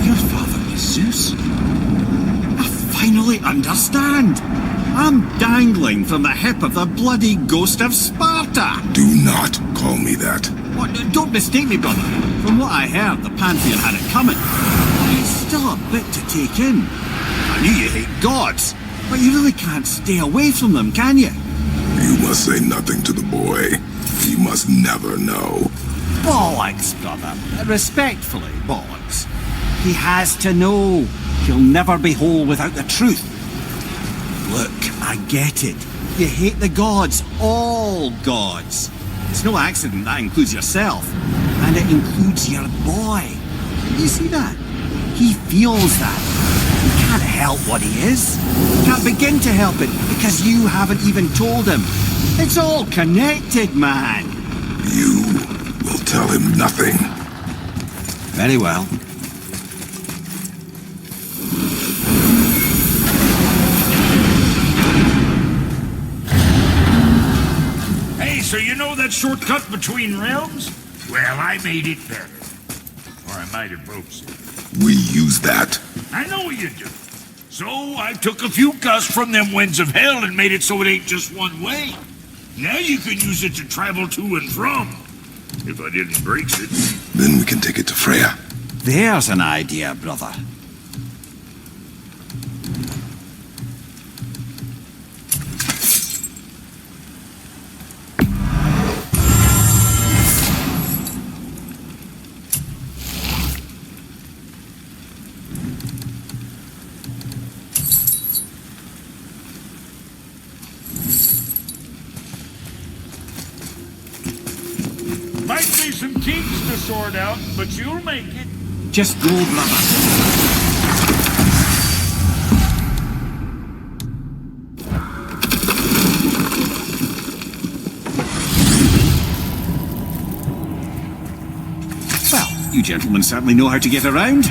Your father is Zeus? I finally understand. I'm dangling from the hip of the bloody ghost of Sparta. Do not call me that. What? Don't mistake me, brother. From what I heard, the Pantheon had it coming. It's still a bit to take in. I knew you hate gods, but you really can't stay away from them, can you? You must say nothing to the boy. He must never know. Bollocks, brother. Respectfully, bollocks. He has to know. He'll never be whole without the truth. Look, I get it. You hate the gods, all gods. It's no accident that includes yourself. And it includes your boy. You see that? He feels that. He can't help what he is. He can't begin to help it because you haven't even told him. It's all connected, man. You will tell him nothing. Very well. Hey, so you know that shortcut between realms? Well, I made it better. Or I might have broke some. We use that. I know you do. So I took a few gusts from them winds of hell and made it so it ain't just one way. Now you can use it to travel to and from. If I didn't break it. Then we can take it to Freya. There's an idea, brother. Might be some kinks to sort out, but you'll make it. Just go, brother. Well, you gentlemen certainly know how to get around.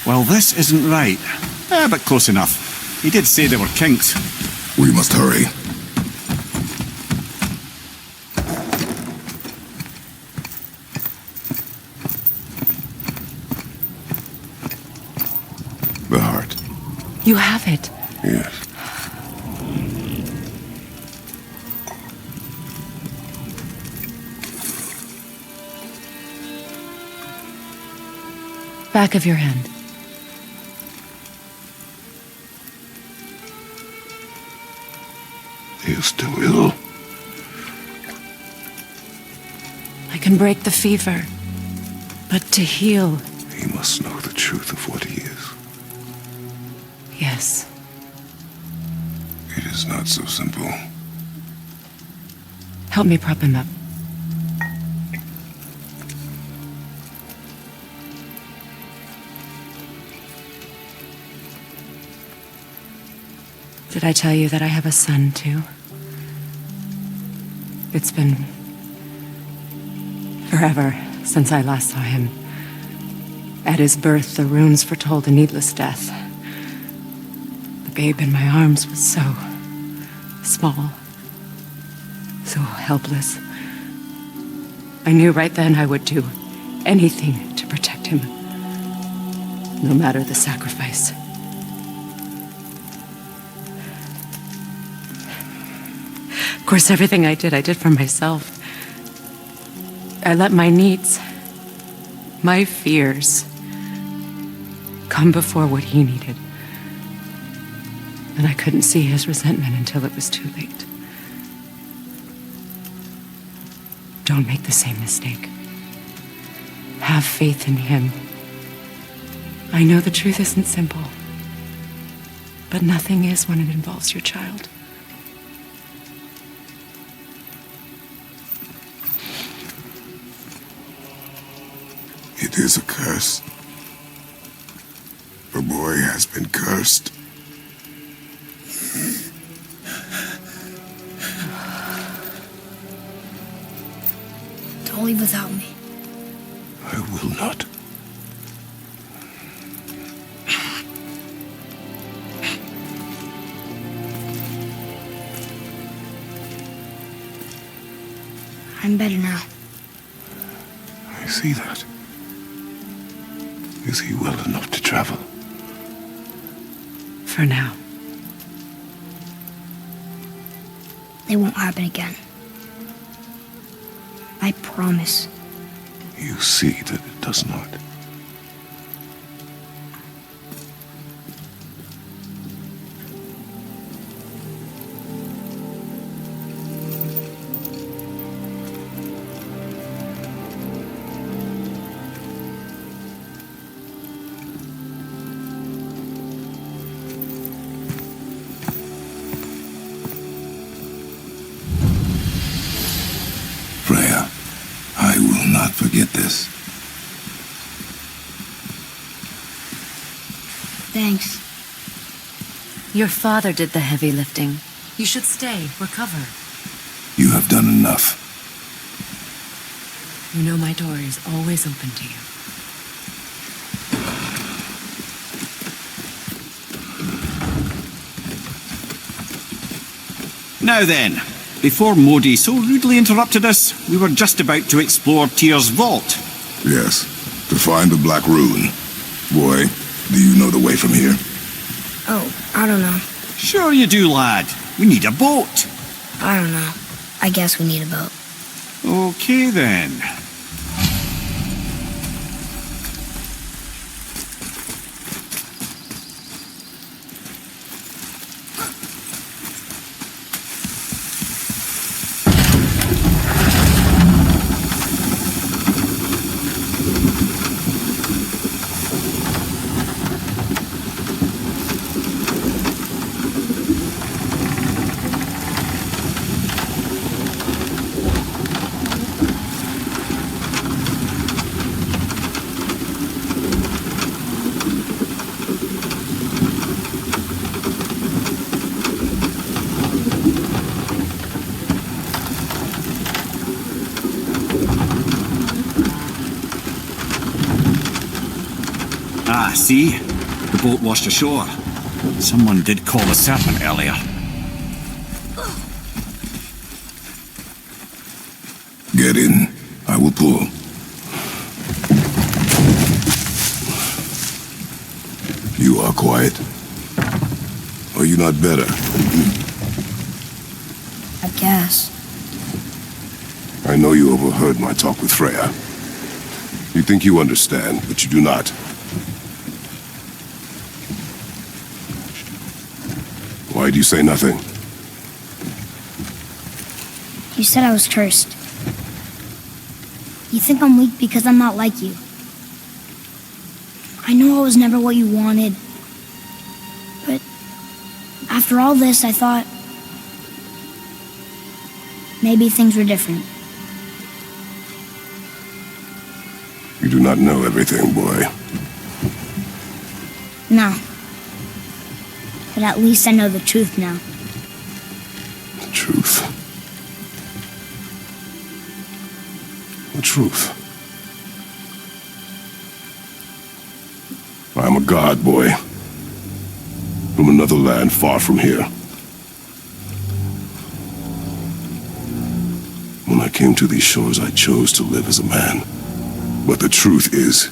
Well, this isn't right. But close enough. He did say there were kinks. We must hurry. The heart. You have it. Yes. Back of your hand. He is still ill. I can break the fever. But to heal, He must know the truth of what he is. yes. It is not so simple. Help me prop him up. Did I tell you that I have a son, too? It's been forever since I last saw him. At his birth, the runes foretold a needless death. The babe in my arms was so small, so helpless. I knew right then I would do anything to protect him, no matter the sacrifice. Of course, everything I did for myself. I let my needs, my fears, come before what he needed. And I couldn't see his resentment until it was too late. Don't make the same mistake. Have faith in him. I know the truth isn't simple, but nothing is when it involves your child. It is a curse. The boy has been cursed. Don't leave without me. I will not. I'm better now. I see that. Is he well enough to travel? For now. It won't happen again. I promise. You see that it does not. Freya, I will not forget this. Thanks. Your father did the heavy lifting. You should stay, recover. You have done enough. You know my door is always open to you. Now then, before Modi so rudely interrupted us, we were just about to explore Tyr's vault. Yes, to find the Black Rune. Boy, do you know the way from here? Oh, I don't know. Sure you do, lad. We need a boat. I don't know. I guess we need a boat. Okay then. Ah, see? The boat washed ashore. Someone did call the serpent earlier. Get in. I will pull. You are quiet. Are you not better? I guess. I know you overheard my talk with Freya. You think you understand, but you do not. Why do you say nothing? You said I was cursed. You think I'm weak because I'm not like you. I know I was never what you wanted. But after all this, I thought maybe things were different. You do not know everything, boy. No. But at least I know the truth now. The truth. The truth. I am a god, boy. From another land far from here. When I came to these shores, I chose to live as a man. But the truth is,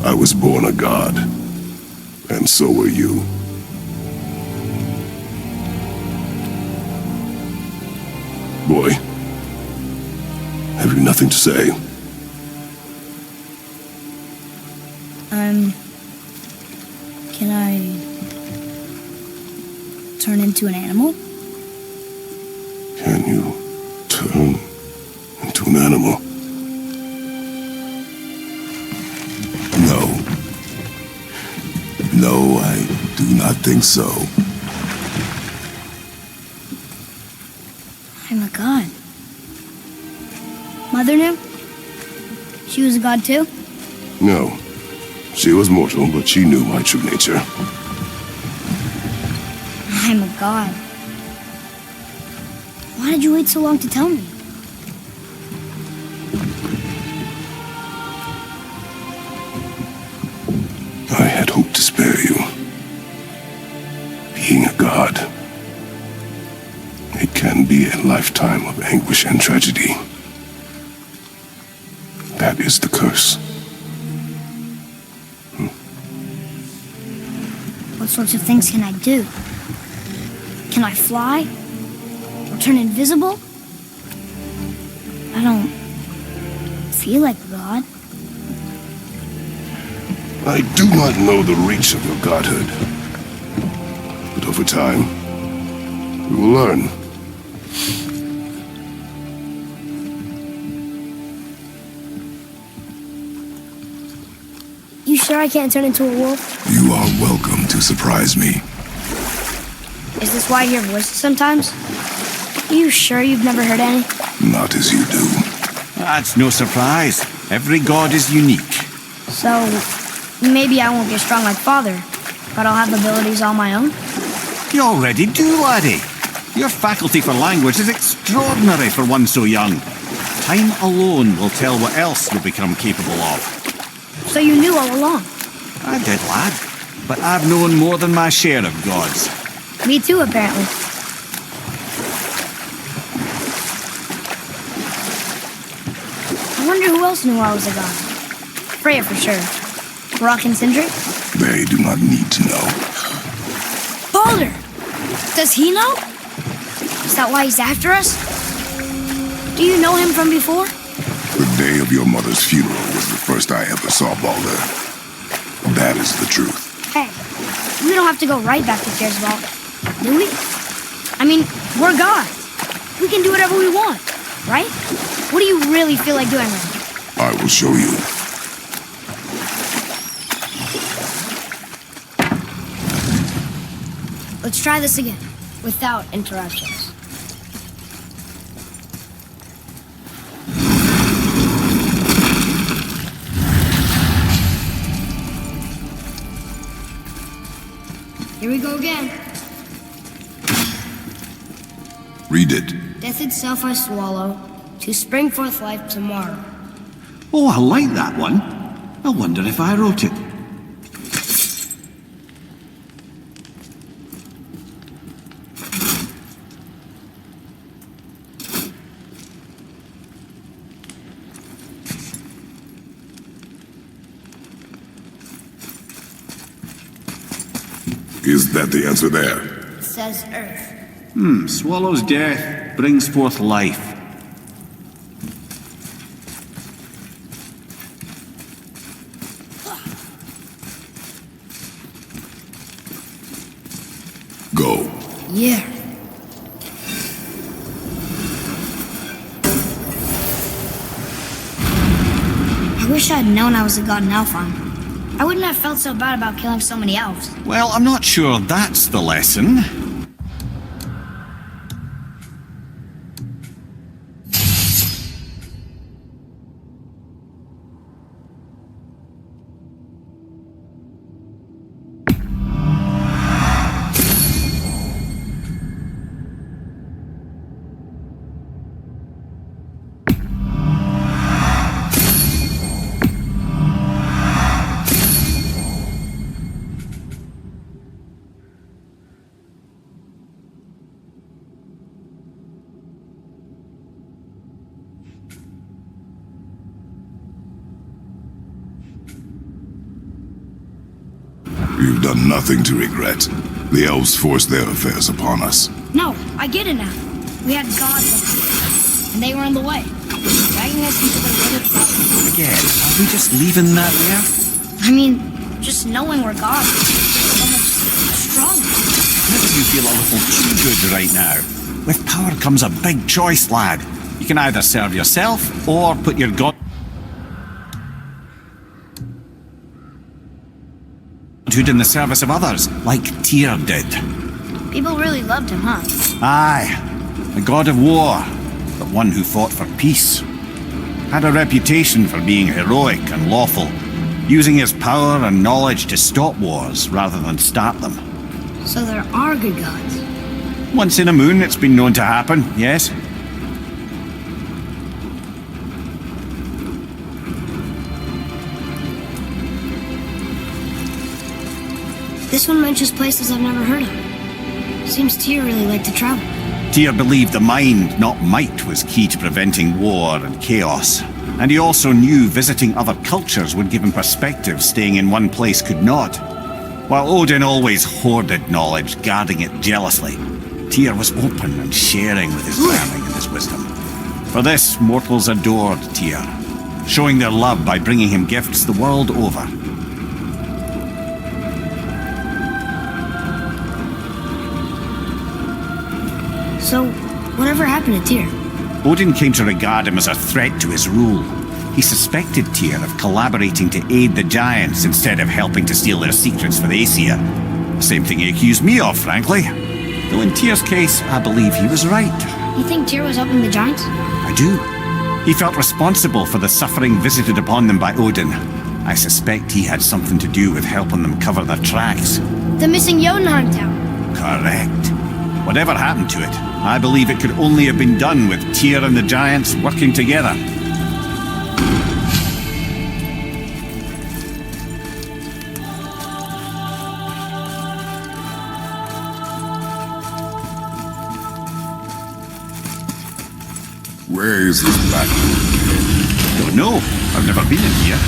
I was born a god. And so were you. Boy, have you nothing to say? Can I turn into an animal? Can you turn into an animal? No. No, I do not think so. I'm a god. Mother knew? She was a god too? No. She was mortal, but she knew my true nature. I'm a god. Why did you wait so long to tell me? I had hoped to spare you. Being a god, it can be a lifetime of anguish and tragedy. That is the curse. What sorts of things can I do? Can I fly? Or turn invisible? I don't feel like a god. I do not know the reach of your godhood. But over time, we will learn. You sure I can't turn into a wolf? You are welcome to surprise me. Is this why I hear voices sometimes? You sure you've never heard any? Not as you do. That's no surprise. Every god is unique. So, maybe I won't get strong like Father, but I'll have abilities all my own? You already do, laddie. Your faculty for language is extraordinary for one so young. Time alone will tell what else you'll become capable of. So you knew all along. I did, lad. But I've known more than my share of gods. Me too, apparently. I wonder who else knew I was a god. Freya for sure. Rock and Sindri? They do not need to know. Baldur! Does he know? Is that why he's after us? Do you know him from before? The day of your mother's funeral was the first I ever saw Baldur. That is the truth. Hey, we don't have to go right back to Tyr's do we? I mean, we're gods. We can do whatever we want, right? What do you really feel like doing right now? I will show you. Let's try this again, without interruptions. Here we go again. Read it. Death itself I swallow, to spring forth life tomorrow. Oh, I like that one. I wonder if I wrote it. Is that the answer there? It says Earth. Swallows death, brings forth life. Go. Yeah. I wish I'd known I was a god in Alfheim. I wouldn't have felt so bad about killing so many elves. Well, I'm not sure that's the lesson. You've done nothing to regret. The elves forced their affairs upon us. No, I get it now. We had gods, and they were in the way, dragging us into the wicked problem. Again, are we just leaving that there? I mean, just knowing we're gods is so much stronger. Maybe you feel a little too good right now. With power comes a big choice, lad. You can either serve yourself or put your godhood in the service of others, like Tyr did. People really loved him, huh? Aye, a god of war, but one who fought for peace. Had a reputation for being heroic and lawful, using his power and knowledge to stop wars rather than start them. So there are good gods. Once in a moon, it's been known to happen, yes? This one mentions places I've never heard of. Seems Tyr really liked to travel. Tyr believed the mind, not might, was key to preventing war and chaos. And he also knew visiting other cultures would give him perspective staying in one place could not. While Odin always hoarded knowledge, guarding it jealously, Tyr was open and sharing with his learning and his wisdom. For this, mortals adored Tyr, showing their love by bringing him gifts the world over. So, whatever happened to Tyr? Odin came to regard him as a threat to his rule. He suspected Tyr of collaborating to aid the Giants instead of helping to steal their secrets for the Aesir. Same thing he accused me of, frankly. Though in Tyr's case, I believe he was right. You think Tyr was helping the Giants? I do. He felt responsible for the suffering visited upon them by Odin. I suspect he had something to do with helping them cover their tracks. The missing Jotunheim tower. Correct. Whatever happened to it, I believe it could only have been done with Tyr and the Giants working together. Where is this black room? Don't know. I've never been in here.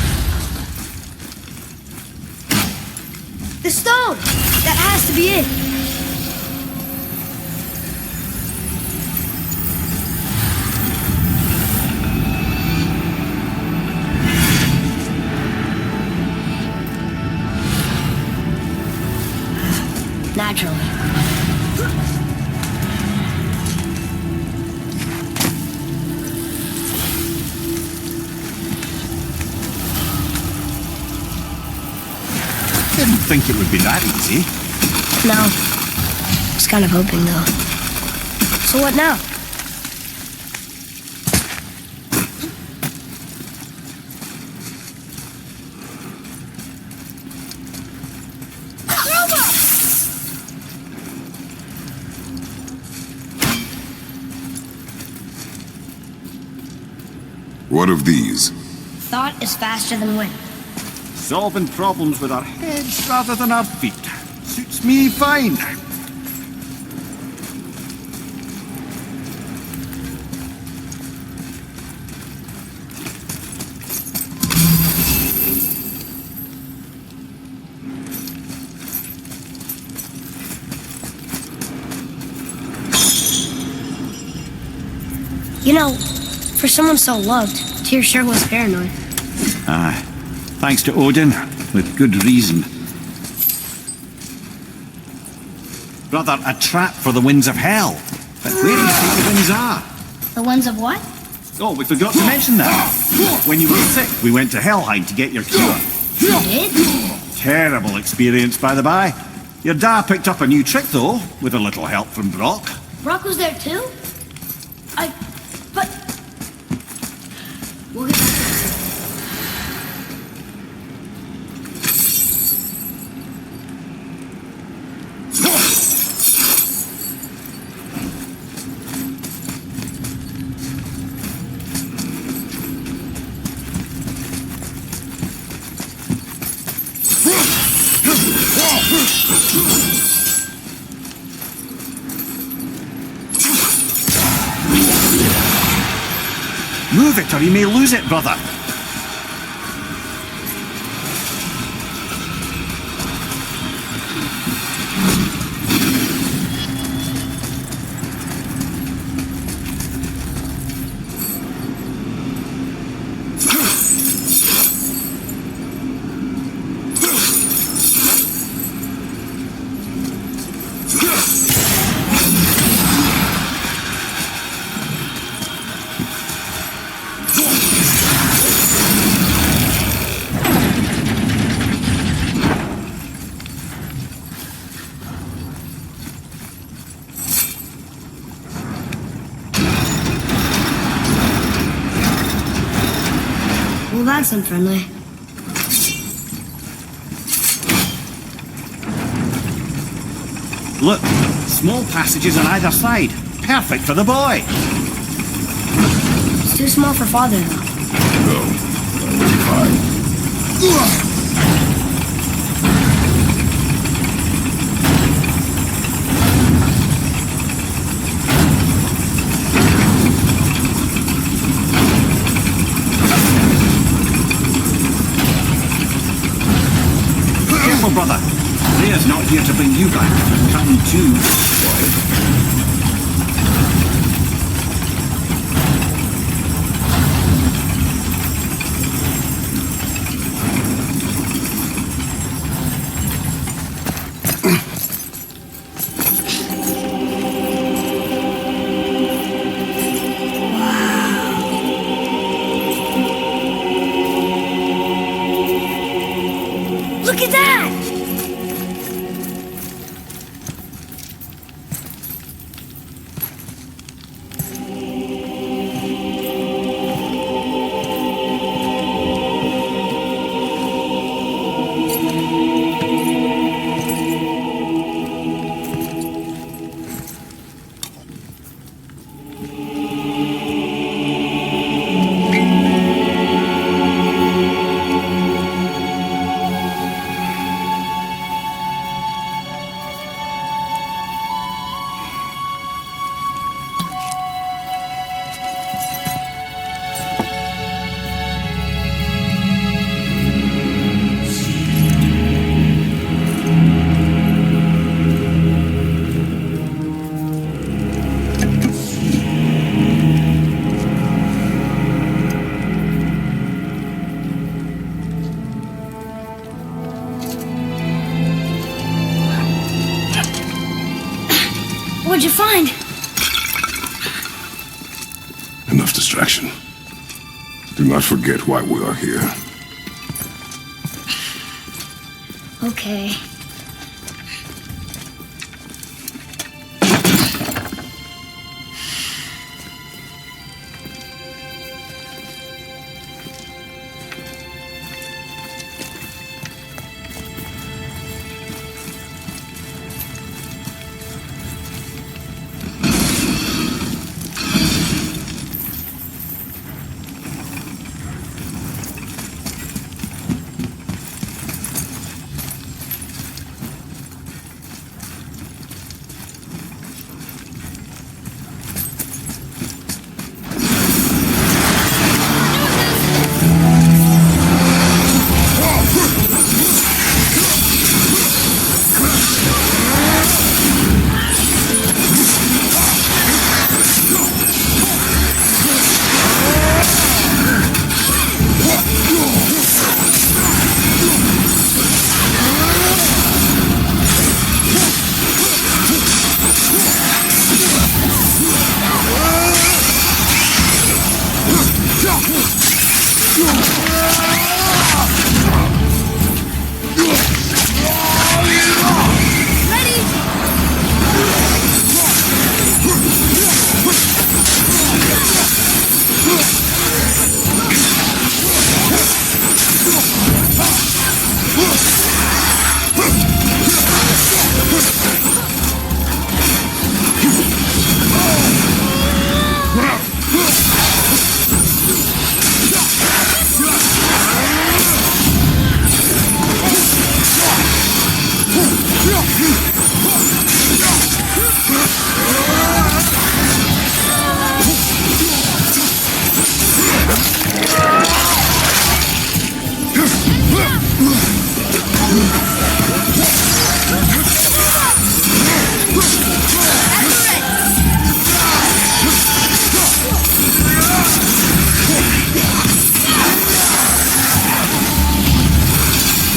The stone! That has to be it. Naturally. Didn't think it would be that easy. No. I was kind of hoping, though. So what now? What of these? Thought is faster than wind. Solving problems with our heads rather than our feet. Suits me fine. You know, for someone so loved, Tyr sure was paranoid. Aye. Thanks to Odin, with good reason. Brother, a trap for the winds of hell. But where do you think the winds are? The ones of what? Oh, we forgot to mention that. When you were sick, we went to Helheim to get your cure. You did? Terrible experience, by the by. Your dad picked up a new trick, though, with a little help from Brock. Brock was there too? But... We'll get back to this. Move it or you may lose it, brother. Well, that's unfriendly. Look, small passages on either side. Perfect for the boy. It's too small for father, though. No. Fine. Careful, brother. Rhea's not here to bring you back. Cutting too. Look at that! What'd you find? Enough distraction. Do not forget why we are here. Okay.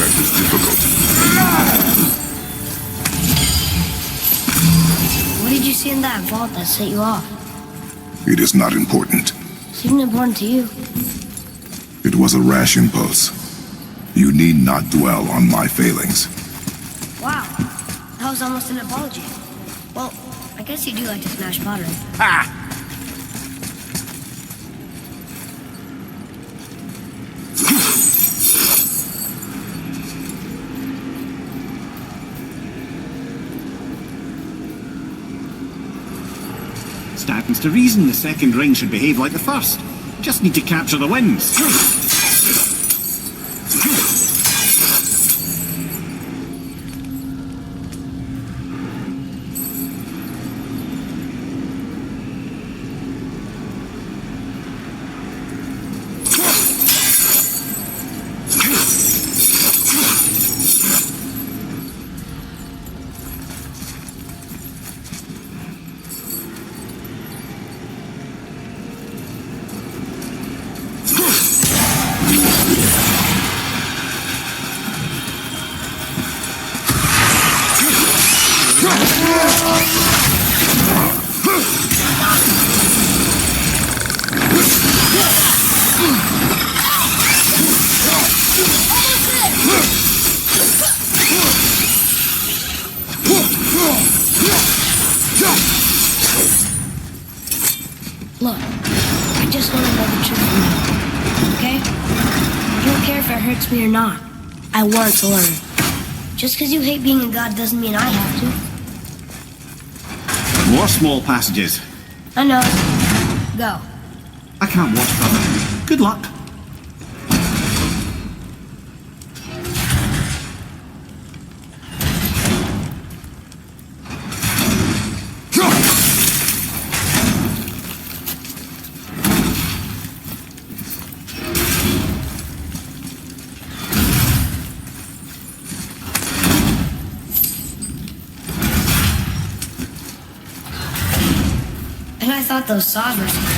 That is difficult. What did you see in that vault that set you off? It is not important. Seemed important to you. It was a rash impulse. You need not dwell on my failings. Wow. That was almost an apology. Well, I guess you do like to smash pottery. Ha! Stands to reason the second ring should behave like the first. Just need to capture the winds. Look, I just want to know the truth from you, okay? I don't care if it hurts me or not. I want to learn. Just because you hate being a god doesn't mean I have to. More small passages. I know. Go. I can't watch further. Good luck. And I thought those saws were scary.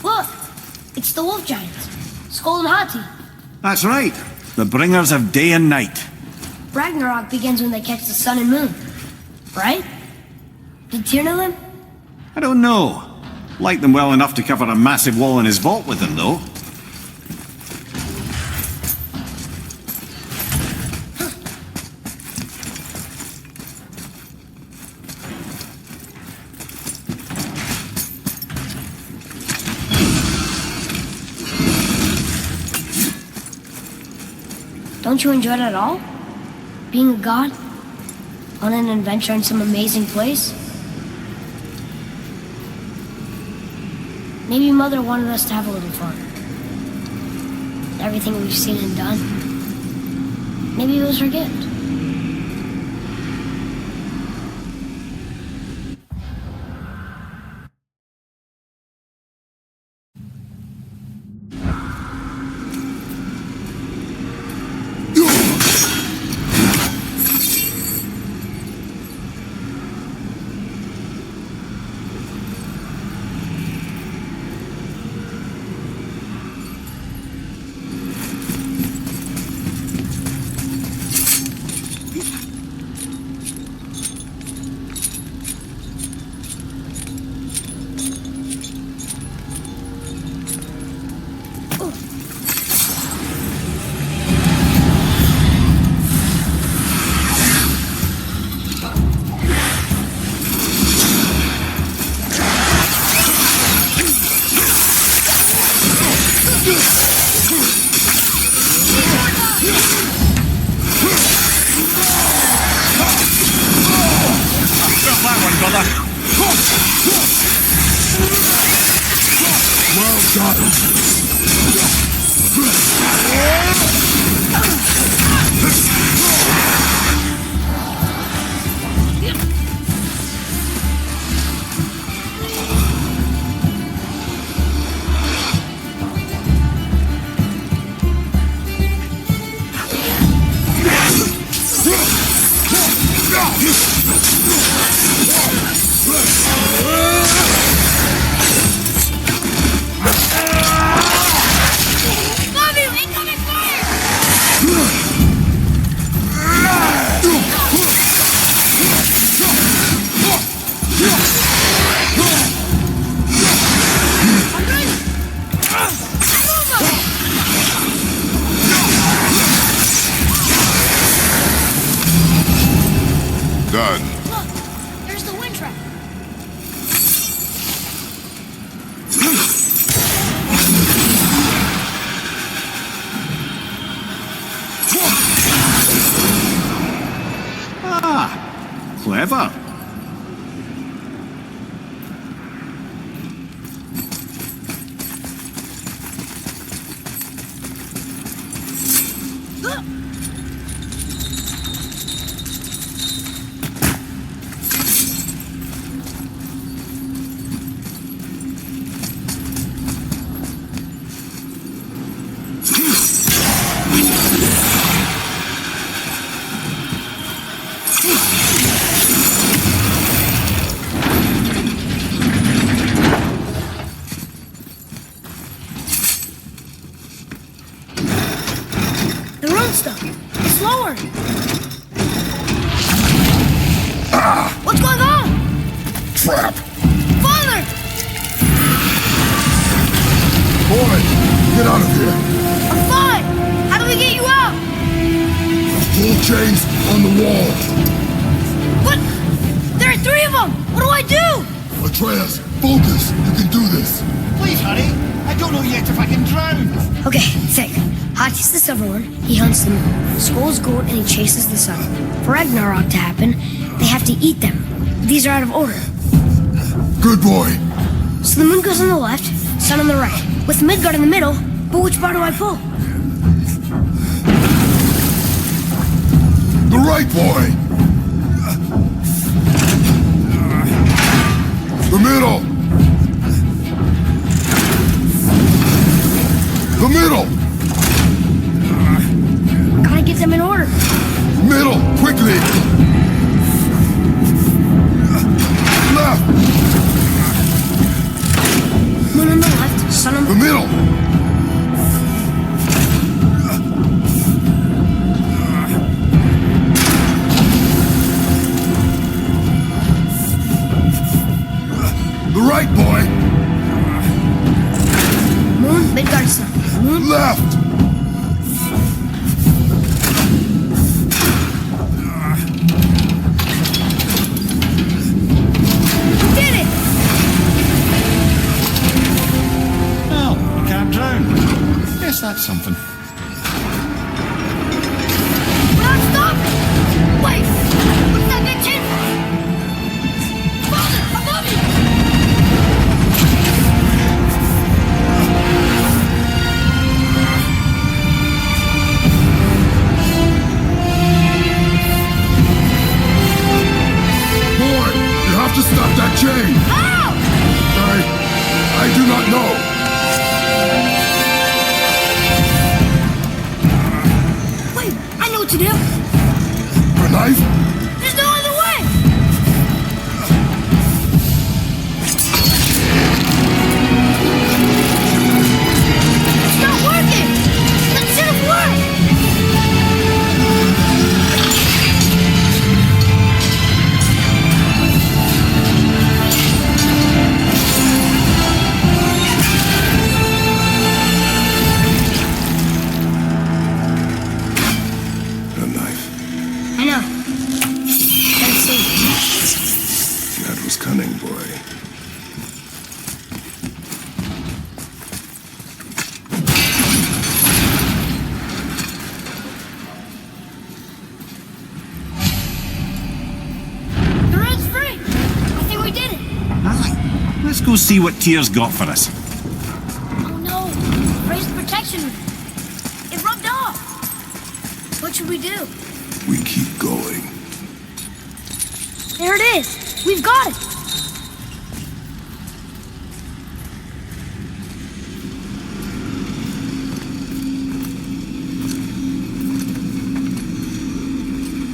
Look! It's the wolf giants. Skull and Hati. That's right. The bringers of day and night. Ragnarok begins when they catch the sun and moon. Right? Did Tyr know them? I don't know. Like them well enough to cover a massive wall in his vault with them, though. Don't you enjoy it at all? Being a god? On an adventure in some amazing place? Maybe Mother wanted us to have a little fun. Everything we've seen and done. Maybe it was her gift. Done. Look! There's the wind trap. Clever. The road stuck. It's lower. What's going on? Trap! Father! Boy, get out of here! I'm fine. How do we get you out? Pull chains on the wall. But there are 3 of them. What do I do? Atreus, focus. You can do this. Please hurry. I don't know yet if I can drown. Okay, think. Hati's the silver one. He hunts the moon. Skull's gold and he chases the sun. For Ragnarok to happen, they have to eat them. These are out of order. Good boy. So the moon goes on the left, sun on the right. With Midgard in the middle, but which bar do I pull? The right boy. The middle. The middle. Gotta get them in order. Middle, quickly. Left. Moon on the left, sun on The the... middle. right, boy. Moon, Midgard sun. Moon. Left. Did it! Well, you can't drown. Guess that's something. We're not stopping! Wait! What's that big chin? Father, above you! Boy, you have to stop that chain. How? I do not know. Wait, I know what to do. A knife? There's no other way! It's not working! That should have worked! A knife. I know. Let's see. That was cunning, boy. The road's free! I think we did it! Aye. Let's go see what Tyr's got for us. Oh no! Raised protection! It rubbed off! What should we do? We keep going. There it is! We've got it!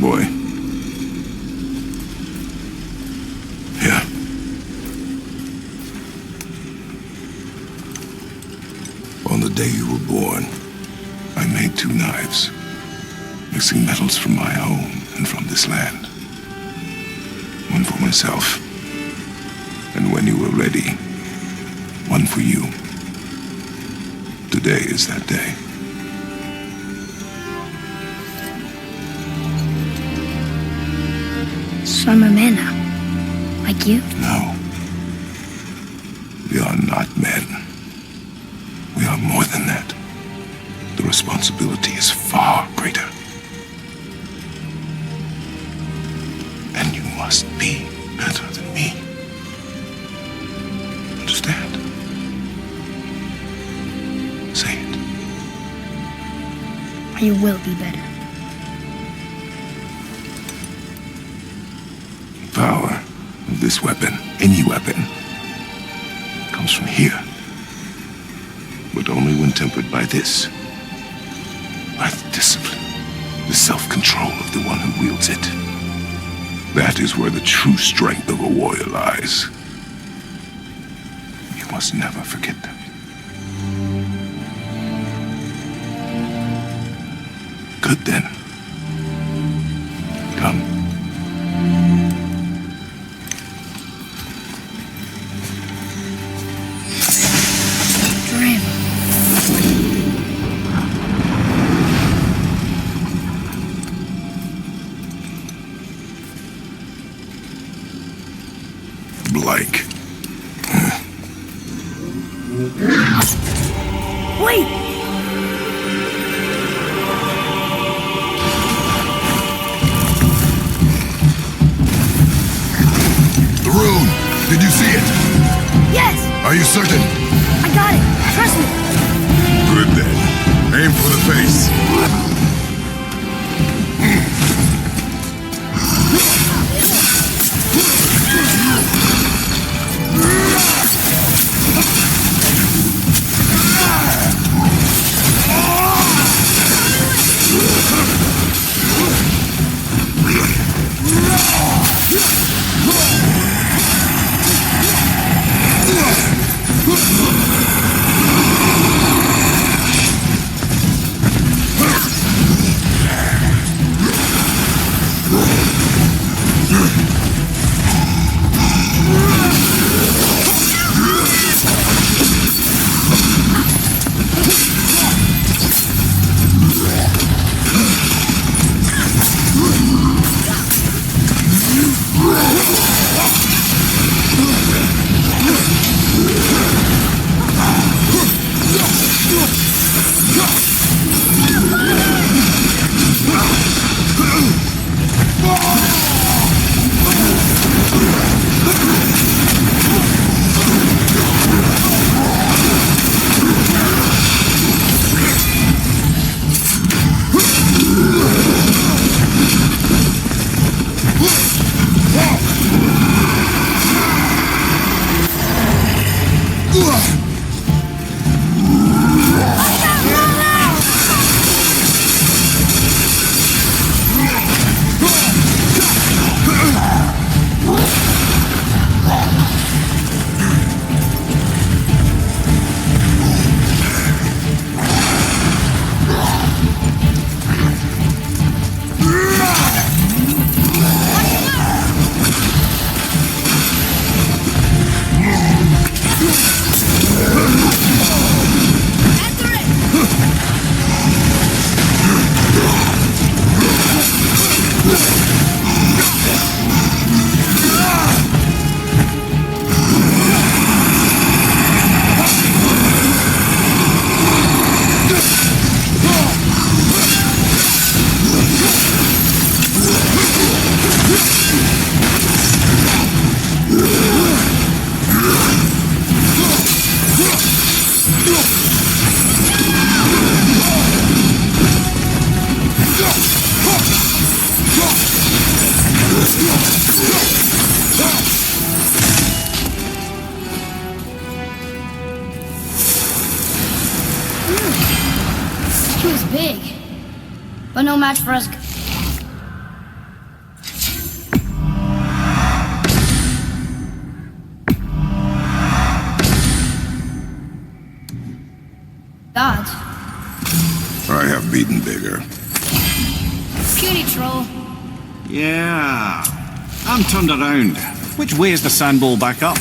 Boy. Here. On the day you were born, I made 2 knives, mixing metals from my home and from this land. One for myself, and when you were ready, one for you. Today is that day. So I'm a man now. Like you? No. We are not men. We are more than that. The responsibility is far greater. And you must be better than me. Understand? Say it. You will be better. The power of this weapon, any weapon, comes from here. But only when tempered by this. By the discipline, the self-control of the one who wields it. That is where the true strength of a warrior lies. You must never forget that. Good then. Come. Dream. Blank. Wait! The rune! Did you see it? Yes! Are you certain? I got it! Trust me! Good then. Aim for the face. He was big, but no match for us. Gods. I have beaten bigger. Puny troll. Yeah. I'm turned around. Which way is the sandball back up?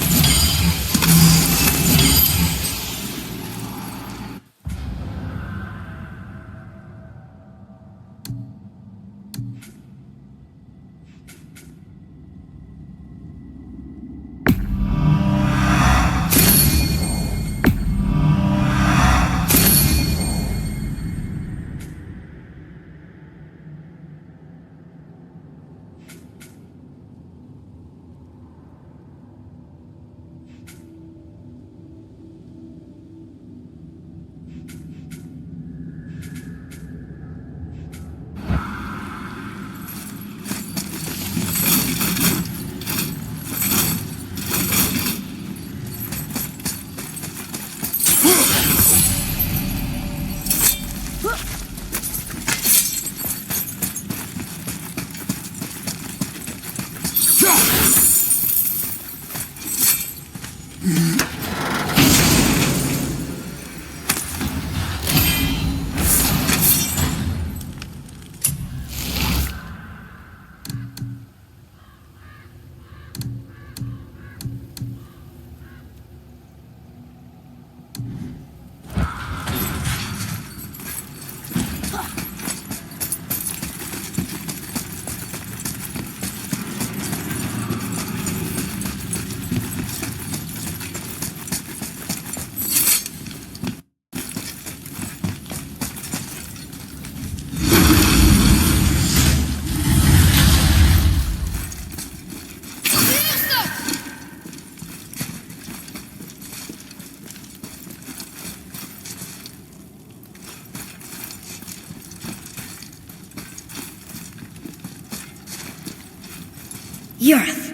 Yarth.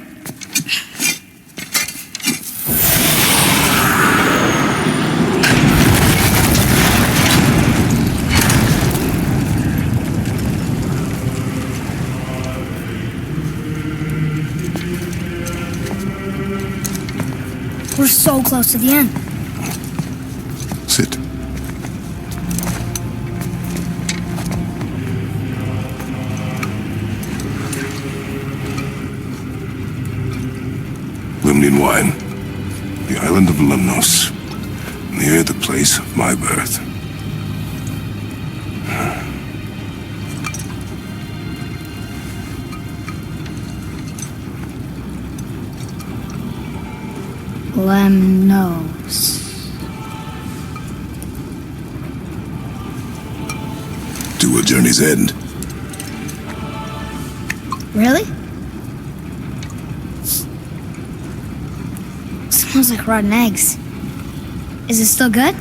We're so close to the end. Sit. Limnian wine. The island of Lemnos. Near the place of my birth. Lemnos. To a journey's end. Really? Smells like rotten eggs. Is it still good?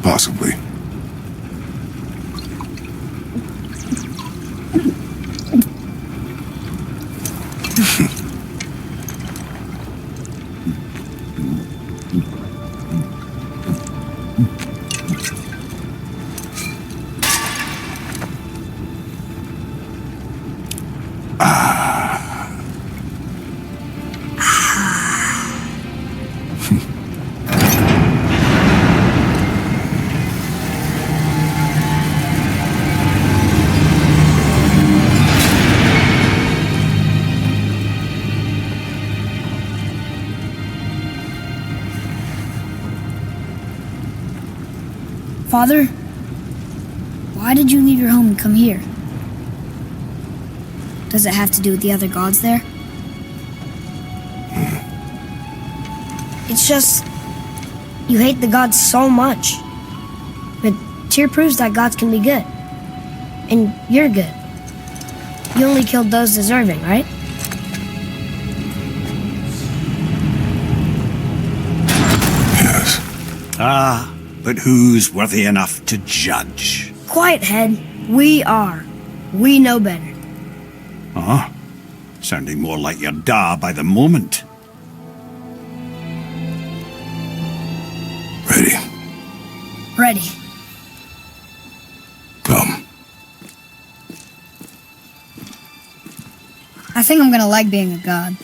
Possibly. Father, why did you leave your home and come here? Does it have to do with the other gods there? It's just, you hate the gods so much. But Tyr proves that gods can be good. And you're good. You only killed those deserving, right? Yes. Ah, but who's worthy enough to judge? Quiet, head. We are. We know better. Huh? Sounding more like your da by the moment. Ready. Ready. Come. I think I'm gonna like being a god.